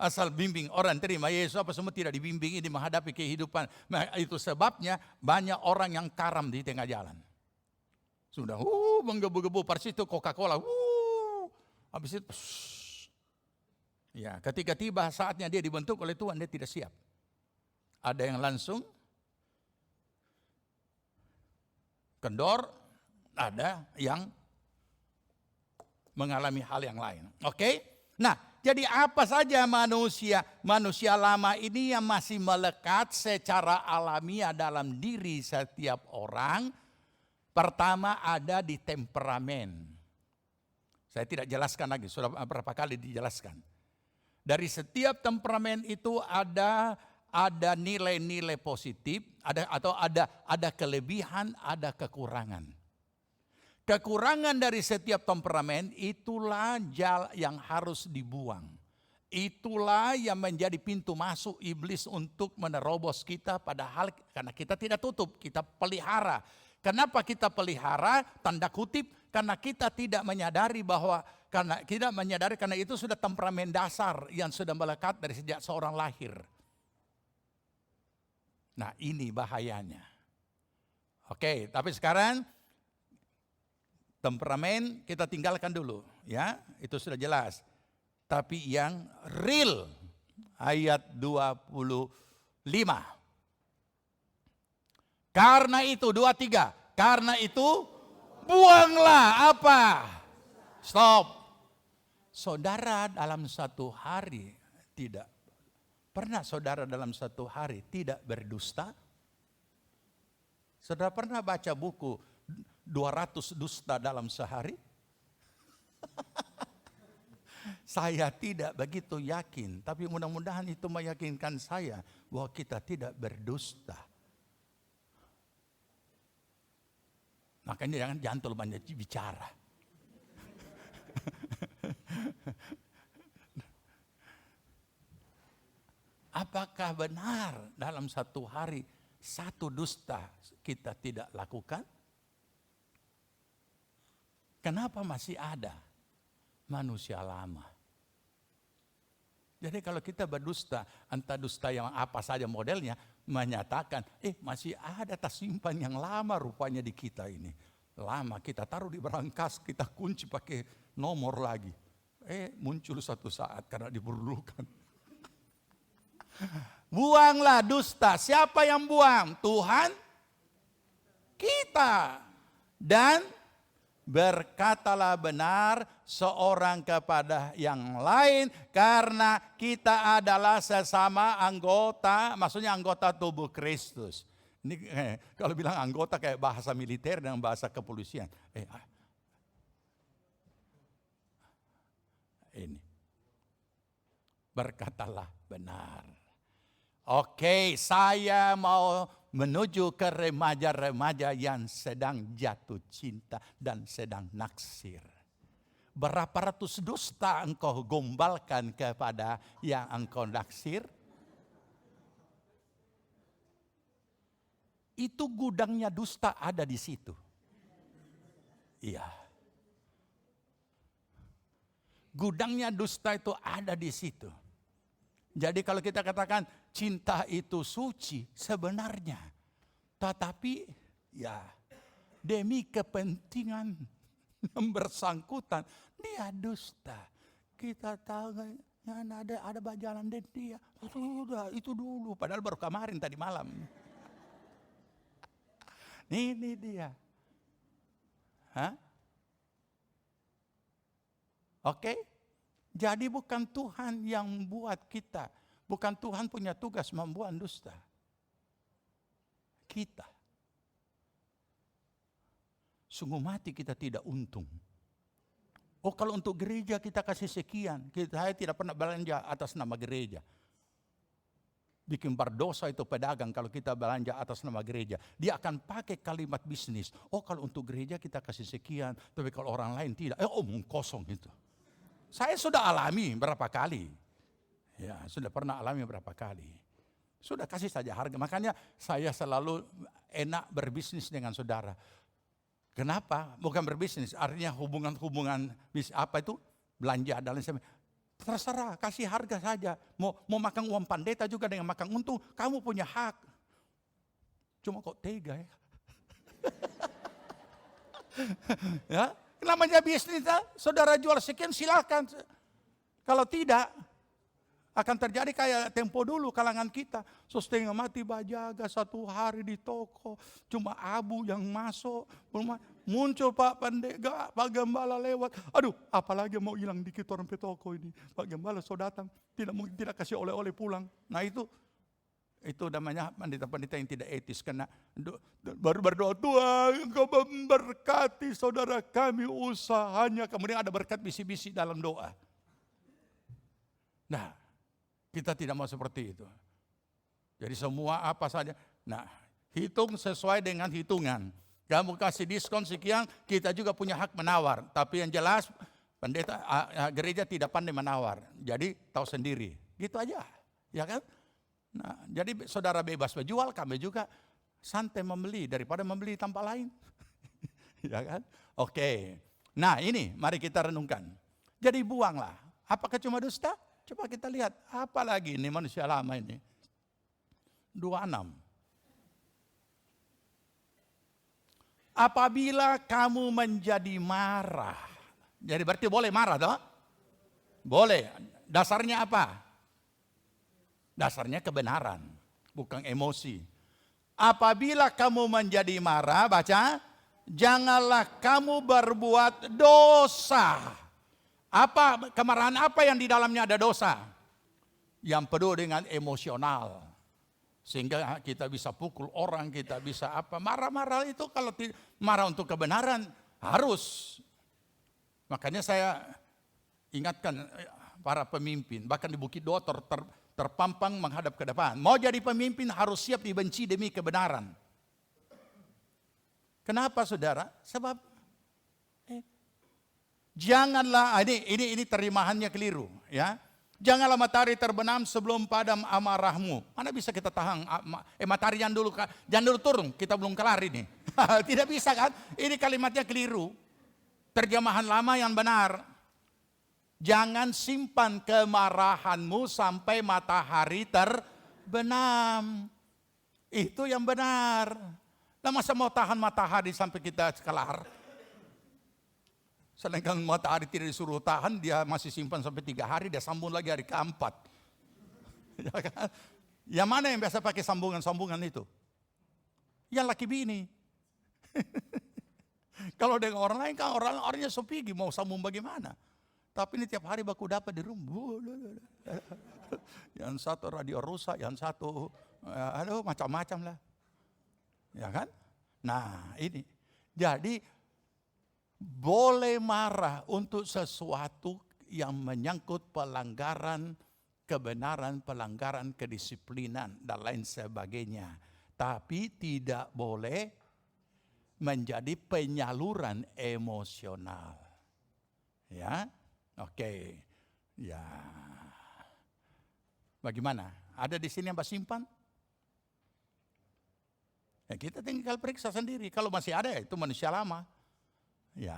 asal bimbing orang terima Yesus apa semua tidak dibimbing ini menghadapi kehidupan. Nah, itu sebabnya banyak orang yang karam di tengah jalan. Sudah menggebu-gebu persis itu Coca-Cola. Habis itu ya, ketika tiba saatnya dia dibentuk oleh Tuhan dia tidak siap. Ada yang langsung kendor, ada yang mengalami hal yang lain. Oke? Nah, jadi apa saja manusia lama ini yang masih melekat secara alamiah dalam diri setiap orang? Pertama ada di temperamen. Saya tidak jelaskan lagi, sudah beberapa kali dijelaskan. Dari setiap temperamen itu ada nilai-nilai positif, ada kelebihan, ada kekurangan. Kekurangan dari setiap temperamen itulah yang harus dibuang. Itulah yang menjadi pintu masuk iblis untuk menerobos kita padahal karena kita tidak tutup, kita pelihara. Kenapa kita pelihara? Tanda kutip, karena kita tidak menyadari karena itu sudah temperamen dasar yang sudah melekat dari sejak seorang lahir. Nah ini bahayanya. Oke, tapi sekarang temperamen kita tinggalkan dulu, ya, itu sudah jelas. Tapi yang real, ayat 25. Karena itu, 23. Karena itu, buanglah apa? Stop. Saudara dalam satu hari tidak. Pernah saudara dalam satu hari tidak berdusta? Saudara pernah baca buku 200 dusta dalam sehari? Saya tidak begitu yakin, tapi mudah-mudahan itu meyakinkan saya bahwa kita tidak berdusta. Makanya jangan terlalu banyak bicara. Apakah benar dalam satu hari satu dusta kita tidak lakukan? Kenapa masih ada manusia lama? Jadi kalau kita berdusta, entah dusta yang apa saja modelnya, menyatakan, masih ada tersimpan yang lama rupanya di kita ini. Lama kita taruh di berangkas, kita kunci pakai nomor lagi. Muncul satu saat karena diperlukan. Buanglah dusta. Siapa yang buang? Tuhan kita. Dan berkatalah benar seorang kepada yang lain karena kita adalah sesama anggota, maksudnya anggota tubuh Kristus. Ini kalau bilang anggota kayak bahasa militer dan bahasa kepolisian. Ini. Berkatalah benar. Oke, saya mau menuju ke remaja-remaja yang sedang jatuh cinta dan sedang naksir. Berapa ratus dusta engkau gombalkan kepada yang engkau naksir? Itu gudangnya dusta ada di situ. Iya. gudangnya dusta itu ada di situ. Jadi kalau kita katakan cinta itu suci sebenarnya, tetapi ya demi kepentingan yang bersangkutan dia dusta. Kita tahu ya, ada bajalan dan dia itu dulu, padahal baru kemarin tadi malam. Ini dia. Hah? Oke? Jadi bukan Tuhan yang buat kita. Bukan Tuhan punya tugas membuat dusta. Kita. Sungguh mati kita tidak untung. Oh kalau untuk gereja kita kasih sekian. Saya tidak pernah belanja atas nama gereja. Bikin berdosa itu pedagang kalau kita belanja atas nama gereja. Dia akan pakai kalimat bisnis. Oh kalau untuk gereja kita kasih sekian. Tapi kalau orang lain tidak. Omong kosong itu. Saya sudah alami berapa kali. Ya, sudah pernah alami berapa kali. Sudah kasih saja harga. Makanya saya selalu enak berbisnis dengan saudara. Kenapa? Bukan berbisnis. Artinya hubungan apa itu? Belanja dan lain sebagainya. Terserah, kasih harga saja. Mau makan uang pendeta juga dengan makan untung. Kamu punya hak. Cuma kok tega ya. Ya. Namanya bisnis, saudara jual sekian silakan. Kalau tidak, akan terjadi kayak tempo dulu kalangan kita. Setengah mati bajaga 1 hari di toko. Cuma abu yang masuk. Muncul Pak Pendega, Pak Gembala lewat. Aduh, apalagi mau hilang dikit orang di toko ini. Pak Gembala so datang, tidak kasih oleh-oleh pulang. Nah itu namanya pendeta-pendeta yang tidak etis. Karena baru berdoa, Tuhan Engkau memberkati saudara kami usahanya. Kemudian ada berkat bisi-bisi dalam doa. Nah, kita tidak mau seperti itu. Jadi semua apa saja. Nah, hitung sesuai dengan hitungan. Kamu kasih diskon sekian, kita juga punya hak menawar. Tapi yang jelas, pendeta gereja tidak pandai menawar. Jadi tahu sendiri. Gitu aja. Ya kan? Nah, jadi saudara bebas menjual, kami juga santai membeli daripada membeli tempat lain. Ya kan? Oke. Nah ini mari kita renungkan. Jadi buanglah. Apakah cuma dusta? Coba kita lihat. Apa lagi ini manusia lama ini. 26. Apabila kamu menjadi marah. Jadi berarti boleh marah toh? Boleh. Dasarnya apa? Dasarnya kebenaran, bukan emosi. Apabila kamu menjadi marah, baca, janganlah kamu berbuat dosa. Apa kemarahan apa yang di dalamnya ada dosa? Yang penuh dengan emosional. Sehingga kita bisa pukul orang, kita bisa apa. Marah-marah itu kalau marah untuk kebenaran harus. Makanya saya ingatkan para pemimpin, bahkan di Bukit Doa terpampang menghadap ke depan. Mau jadi pemimpin harus siap dibenci demi kebenaran. Kenapa saudara? Sebab janganlah ini terjemahannya keliru ya. Janganlah matahari terbenam sebelum padam amarahmu. Mana bisa kita tahan matahari jangan dulu turun, kita belum kelar ini. Tidak bisa kan? Ini kalimatnya keliru. Terjemahan lama yang benar. Jangan simpan kemarahanmu sampai matahari terbenam. Itu yang benar. Nah masa mau tahan matahari sampai kita kelar? Sedangkan matahari tidak disuruh tahan, dia masih simpan sampai 3 hari, dia sambung lagi hari keempat. Ya kan? Yang mana yang biasa pakai sambungan-sambungan itu? Yang laki bini. Kalau dengan orang lain kan orangnya sopigi, mau sambung bagaimana? Tapi ini tiap hari baku dapat di rumah. Yang satu radio rusak, yang satu macam-macam lah. Ya kan? Nah ini. Jadi boleh marah untuk sesuatu yang menyangkut pelanggaran kebenaran, pelanggaran kedisiplinan dan lain sebagainya. Tapi tidak boleh menjadi penyaluran emosional. Ya. Oke, ya. Bagaimana? Ada di sini yang Mbak simpan? Ya kita tinggal periksa sendiri. Kalau masih ada itu manusia lama. Ya,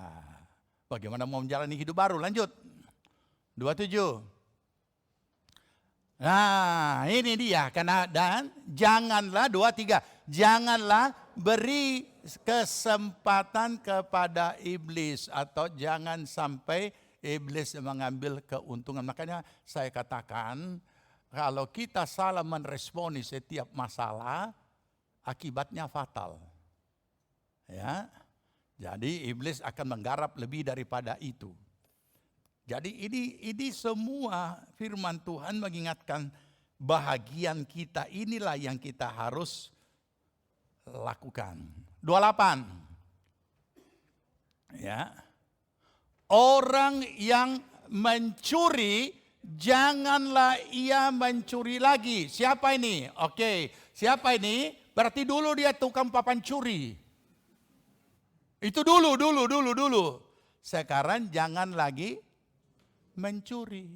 bagaimana mau menjalani hidup baru? Lanjut. 27. Nah, ini dia. Dan janganlah, 23. Janganlah beri kesempatan kepada iblis. Atau jangan sampai iblis mengambil keuntungan. Makanya saya katakan, kalau kita salah meresponi setiap masalah, akibatnya fatal. Ya, jadi iblis akan menggarap lebih daripada itu. Jadi ini semua firman Tuhan mengingatkan bahagian kita, inilah yang kita harus lakukan. 28. Ya. Orang yang mencuri, janganlah ia mencuri lagi. Siapa ini? Oke, siapa ini? Berarti dulu dia tukang papan curi. Itu dulu. Sekarang jangan lagi mencuri.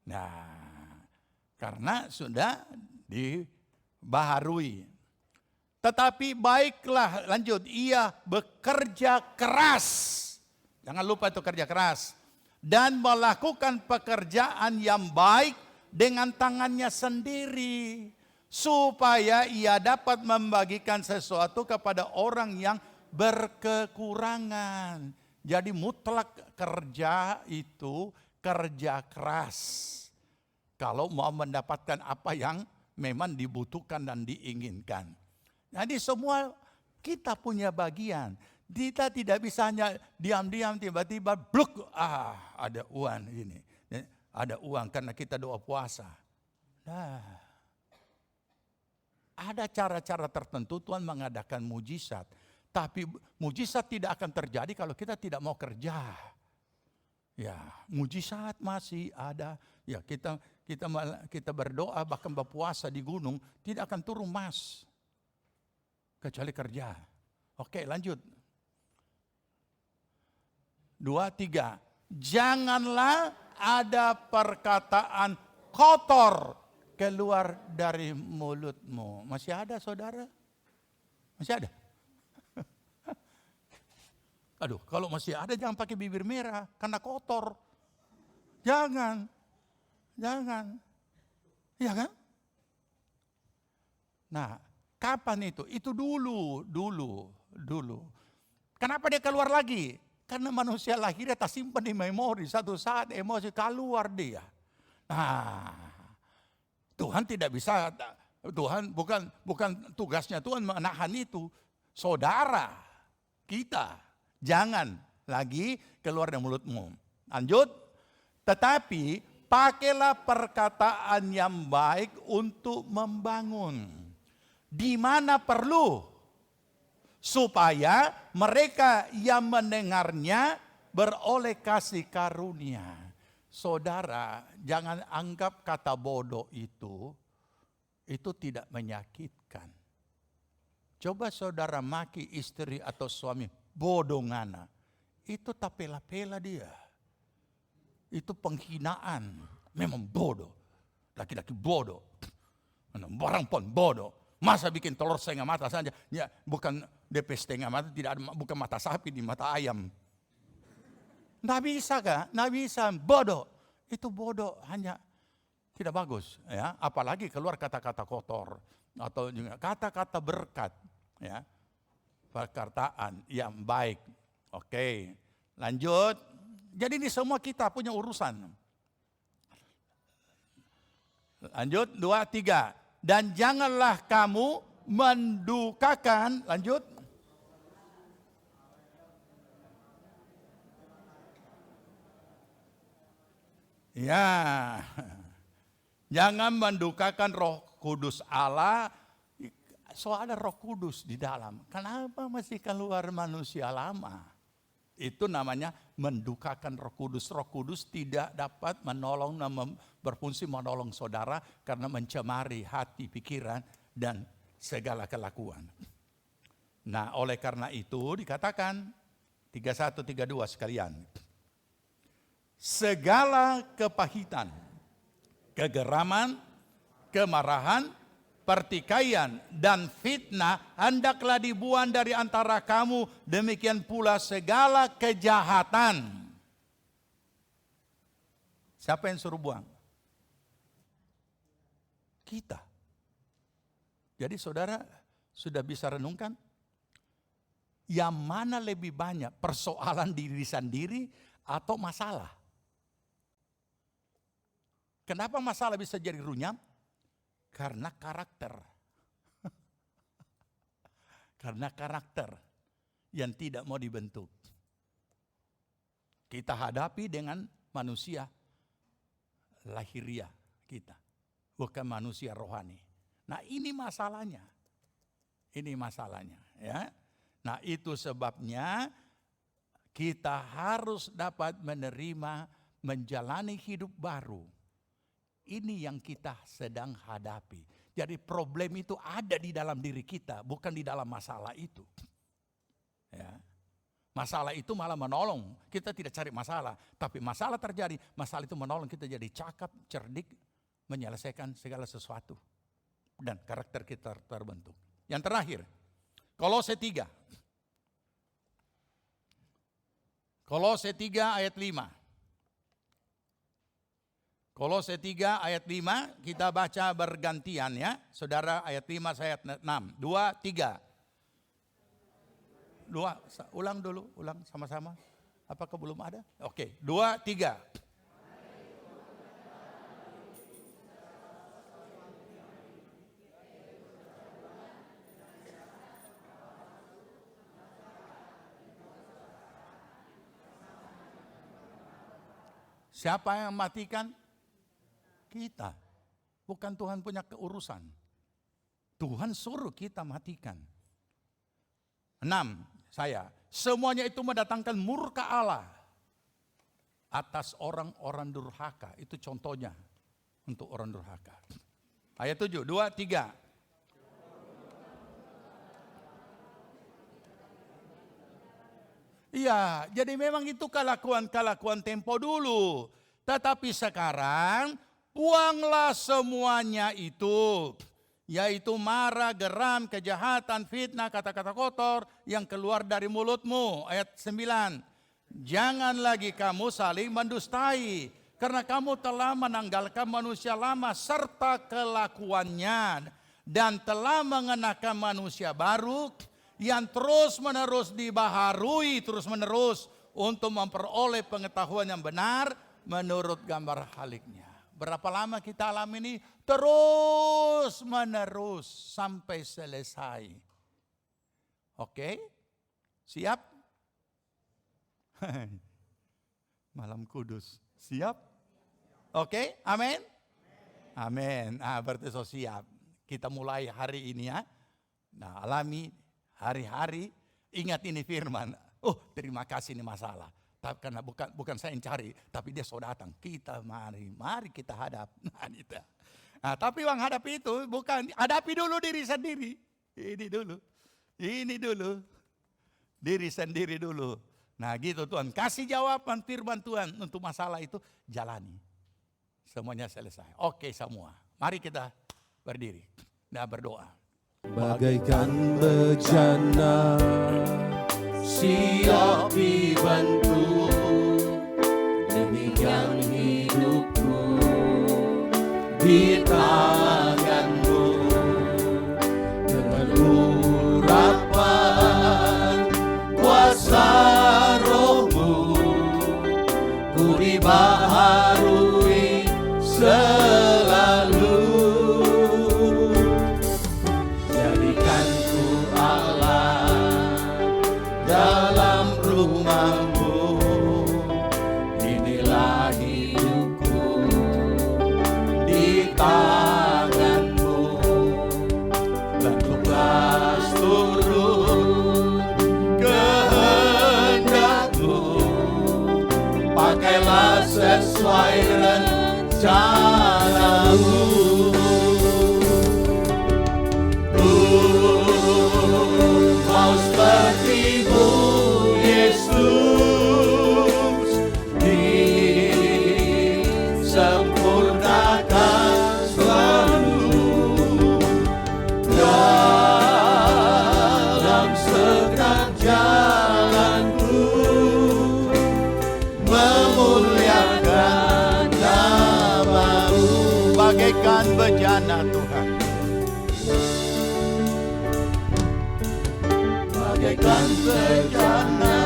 Nah, karena sudah dibaharui. Tetapi baiklah, lanjut, ia bekerja keras. Jangan lupa itu kerja keras. Dan melakukan pekerjaan yang baik dengan tangannya sendiri. Supaya ia dapat membagikan sesuatu kepada orang yang berkekurangan. Jadi mutlak kerja itu kerja keras. Kalau mau mendapatkan apa yang memang dibutuhkan dan diinginkan. Jadi semua kita punya bagian. Kita tidak bisa hanya diam-diam tiba-tiba bluk, ada uang ini. Ada uang karena kita doa puasa. Nah, ada cara-cara tertentu Tuhan mengadakan mujizat. Tapi mujizat tidak akan terjadi kalau kita tidak mau kerja. Ya, mujizat masih ada. Ya, kita berdoa bahkan berpuasa di gunung tidak akan turun mas. Kecuali kerja. Oke, lanjut. 23. Janganlah ada perkataan kotor keluar dari mulutmu. Masih ada saudara? Masih ada? Aduh, kalau masih ada jangan pakai bibir merah karena kotor. Jangan. Iya kan? Nah, kapan itu? Itu dulu. Kenapa dia keluar lagi? Karena manusia lahirnya tak simpan di memori. Satu saat emosi keluar dia. Nah, Tuhan tidak bisa. Tuhan bukan tugasnya Tuhan menahan itu. Saudara kita jangan lagi keluar dari mulutmu. Lanjut. Tetapi pakailah perkataan yang baik untuk membangun. Di mana perlu. Supaya mereka yang mendengarnya beroleh kasih karunia. Saudara, jangan anggap kata bodoh itu tidak menyakitkan. Coba saudara maki istri atau suami, bodoh ngana. Itu tak pela-pela dia. Itu penghinaan. Memang bodoh. Laki-laki bodoh. Barang pun bodoh. Masa bikin telur setengah mata saja? Ya, bukan DP setengah mata, tidak ada, bukan mata sapi di mata ayam. Nggak bisa kah? Nggak bisa. Bodoh. Itu bodoh, hanya tidak bagus. Ya, apalagi keluar kata-kata kotor atau juga kata-kata berkat. Ya, perkataan yang baik. Oke, lanjut. Jadi ini semua kita punya urusan. Lanjut, 2, 3. Dan janganlah kamu mendukakan, lanjut. Ya, jangan mendukakan Roh Kudus Allah. Soal ada Roh Kudus di dalam. Kenapa masih keluar manusia lama? Itu namanya mendukakan Roh Kudus. Roh Kudus tidak dapat menolong, berfungsi menolong saudara karena mencemari hati, pikiran, dan segala kelakuan. Nah, oleh karena itu dikatakan 31, 32 sekalian. Segala kepahitan, kegeraman, kemarahan, pertikaian dan fitnah hendaklah dibuang dari antara kamu, demikian pula segala kejahatan. Siapa yang suruh buang? Kita. Jadi saudara sudah bisa renungkan, yang mana lebih banyak persoalan diri sendiri atau masalah? Kenapa masalah bisa jadi runyam? Karena karakter. Karena karakter yang tidak mau dibentuk. Kita hadapi dengan manusia lahiriah kita, bukan manusia rohani. Nah, ini masalahnya. Ini masalahnya, ya. Nah, itu sebabnya kita harus dapat menerima, menjalani hidup baru. Ini yang kita sedang hadapi. Jadi problem itu ada di dalam diri kita, bukan di dalam masalah itu. Ya. Masalah itu malah menolong. Kita tidak cari masalah, tapi masalah terjadi, masalah itu menolong kita jadi cakap, cerdik, menyelesaikan segala sesuatu. Dan karakter kita terbentuk. Yang terakhir, Kolose 3. Kolose 3 ayat 5. Kolose 3 ayat 5, kita baca bergantian ya. Saudara ayat 5, saya ayat 6. 2, 3. Ulang dulu, ulang sama-sama. Apakah belum ada? Oke, 2, 3. Siapa yang matikan? Kita. Bukan Tuhan punya keurusan. Tuhan suruh kita matikan. 6, saya. Semuanya itu mendatangkan murka Allah atas orang-orang durhaka. Itu contohnya untuk orang durhaka. Ayat 7, 2, 3. Iya, jadi memang itu kelakuan-kelakuan tempo dulu. Tetapi sekarang, buanglah semuanya itu. Yaitu marah, geram, kejahatan, fitnah, kata-kata kotor yang keluar dari mulutmu. Ayat 9. Jangan lagi kamu saling mendustai. Karena kamu telah menanggalkan manusia lama serta kelakuannya. Dan telah mengenakan manusia baru yang terus-menerus dibaharui terus-menerus untuk memperoleh pengetahuan yang benar menurut gambar haliknya. Berapa lama kita alami ini? Terus-menerus sampai selesai. Oke? Siap? Malam kudus. Siap? Oke? Amin? Amin. Berarti so siap. Kita mulai hari ini ya. Nah, alami hari-hari, ingat ini firman. Oh, terima kasih ini masalah. Tapi karena bukan saya yang cari, tapi dia sudah datang. Kita mari kita hadap. Nah, tapi yang hadapi itu bukan hadapi dulu diri sendiri. Ini dulu. Diri sendiri dulu. Nah, gitu Tuhan. Kasih jawaban firman Tuhan untuk masalah itu, jalani. Semuanya selesai. Oke semua. Mari kita berdiri dan berdoa. Bagaikan bejana siap dibantu, demikian hidupku di tanganmu. Dengan urapan kuasa rohmu, ku dibaharui selalu. Jadikanku Allah dalam rumahmu, inilah hidupku di tanganmu. Dan tugas turun kehendakmu, pakailah sesuai rencanamu. Mau seperti-Mu Yesus, disempurnakan selalu dalam segenap jalanku, memuliakan bagaikan bejana Tuhan. Bagaikan bejana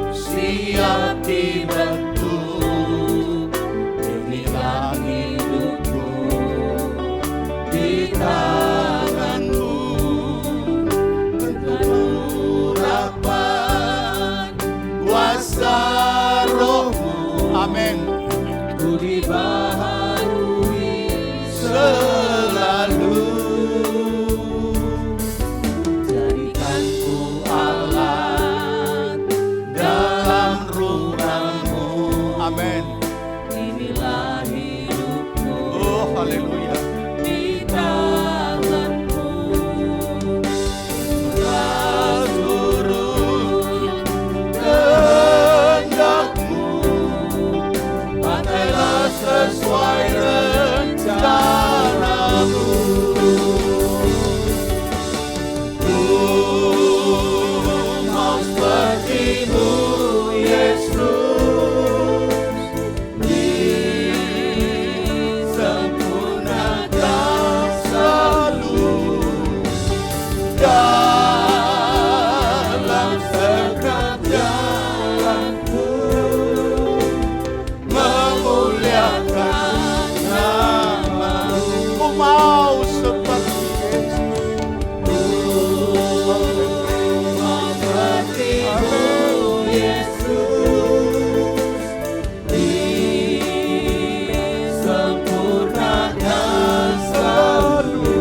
siap dibentuk, inilah hidupku di tanganmu, dengan urapan kuasa rohmu. Amin. Ku dibaharui selalu, jadikanku alat dalam rumahmu. Amin. Inilah hidupku Oh, haleluya. di tanganmu. Telah turun kehendakmu, pakailah sesuai rencanamu. Ku mau sepertimu, Yesus, disempurnakan selalu dalam setiap jalanku, memuliakan nama-Mu. Ku mau seperti Mau sepertimu, Yesus, disempurnakan selalu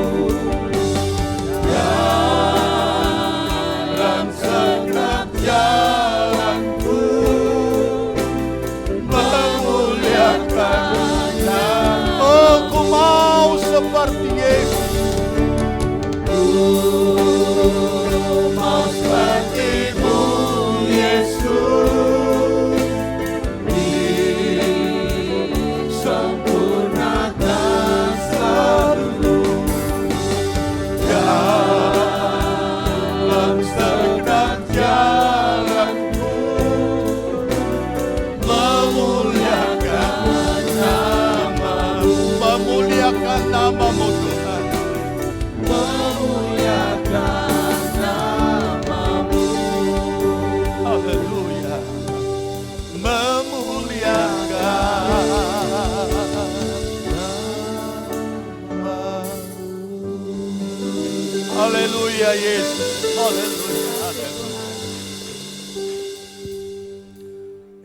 dalam setiap jalanku, memuliakan nama. Oh, ku mau seperti Yesus. Mau sepertimu, Yesus, disempurnakan selalu dalam setiap jalanku, memuliakan nama-Mu. Memuliakan nama-Mu Tuhan. Memuliakan nama-Mu. Haleluya. Memuliakan nama-Mu. Haleluya Yesus. Haleluya. Haleluya.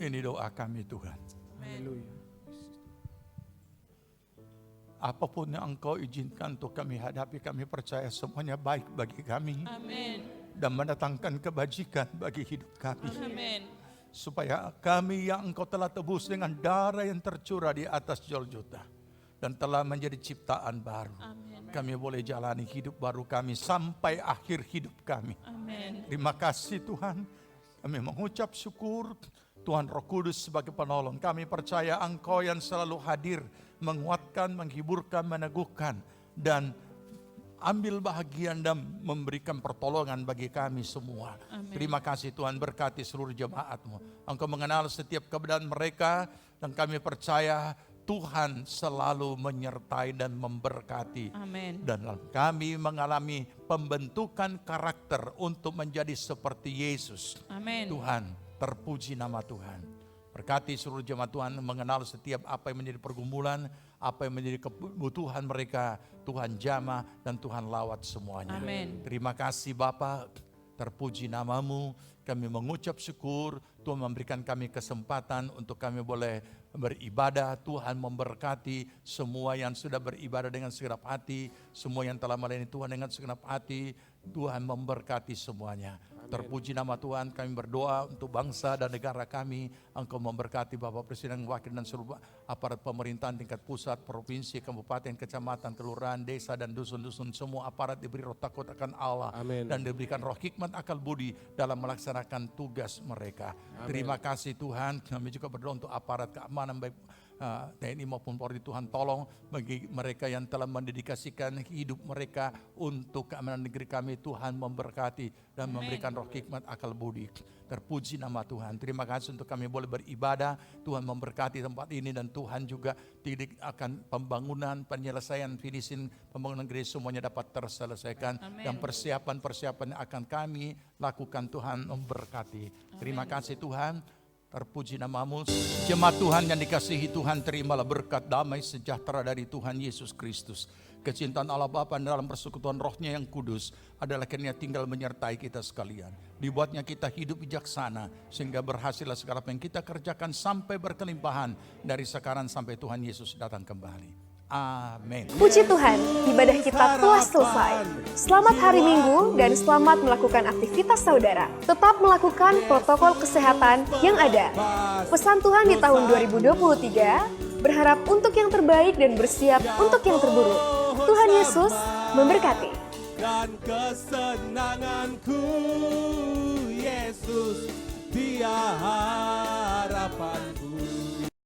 Ini doa kami Tuhan. Apapun yang Engkau izinkan untuk kami hadapi, kami percaya semuanya baik bagi kami. Amin. Dan mendatangkan kebajikan bagi hidup kami. Amin. Supaya kami yang Engkau telah tebus dengan darah yang tercurah di atas Golgota dan telah menjadi ciptaan baru. Amin. Kami boleh jalani hidup baru kami sampai akhir hidup kami. Amin. Terima kasih Tuhan. Kami mengucap syukur Tuhan Roh Kudus sebagai penolong. Kami percaya Engkau yang selalu hadir, menguatkan, menghiburkan, meneguhkan, dan ambil bahagian dan memberikan pertolongan bagi kami semua. Amin. Terima kasih Tuhan, berkati seluruh jemaat-Mu. Engkau mengenal setiap keadaan mereka, dan kami percaya Tuhan selalu menyertai dan memberkati. Amin. Dan kami mengalami pembentukan karakter untuk menjadi seperti Yesus. Amin. Tuhan, terpuji nama Tuhan. Berkati seluruh jemaat Tuhan, mengenal setiap apa yang menjadi pergumulan, apa yang menjadi kebutuhan mereka. Tuhan jamah dan Tuhan lawat semuanya. Amin. Terima kasih Bapa, terpuji nama-Mu. Kami mengucap syukur, Tuhan memberikan kami kesempatan untuk kami boleh beribadah. Tuhan memberkati semua yang sudah beribadah dengan segenap hati, semua yang telah melayani Tuhan dengan segenap hati. Tuhan memberkati semuanya. Terpuji nama Tuhan, kami berdoa untuk bangsa dan negara kami. Engkau memberkati Bapak Presiden, Wakil dan seluruh aparat pemerintahan tingkat pusat, provinsi, kabupaten, kecamatan, kelurahan, desa dan dusun-dusun. Semua aparat diberi roh takut akan Allah. Amin. Dan diberikan roh hikmat akal budi dalam melaksanakan tugas mereka. Terima kasih Tuhan. Kami juga berdoa untuk aparat keamanan baik TNI maupun Polri. Tuhan tolong bagi mereka yang telah mendedikasikan hidup mereka untuk keamanan negeri kami. Tuhan memberkati dan memberikan roh hikmat, akal budi. Terpuji nama Tuhan. Terima kasih untuk kami boleh beribadah. Tuhan memberkati tempat ini dan Tuhan juga tidak akan pembangunan, penyelesaian, finishing pembangunan gereja semuanya dapat terselesaikan. Dan persiapan-persiapan yang akan kami lakukan, Tuhan memberkati. Terima kasih Tuhan. Terpuji namamu. Jemaat Tuhan yang dikasihi Tuhan, terimalah berkat damai sejahtera dari Tuhan Yesus Kristus. Kecintaan Allah Bapa dalam persekutuan Roh-Nya yang kudus adalah kiranya tinggal menyertai kita sekalian. Dibuatnya kita hidup bijaksana sehingga berhasillah segala apa yang kita kerjakan sampai berkelimpahan dari sekarang sampai Tuhan Yesus datang kembali. Amin. Puji Tuhan, ibadah kita telah selesai. Selamat hari Minggu dan selamat melakukan aktivitas saudara. Tetap melakukan protokol kesehatan yang ada. Pesan Tuhan di tahun 2023, berharap untuk yang terbaik dan bersiap untuk yang terburuk. Tuhan Yesus memberkati. Dan kesenanganku, Yesus, dia harapan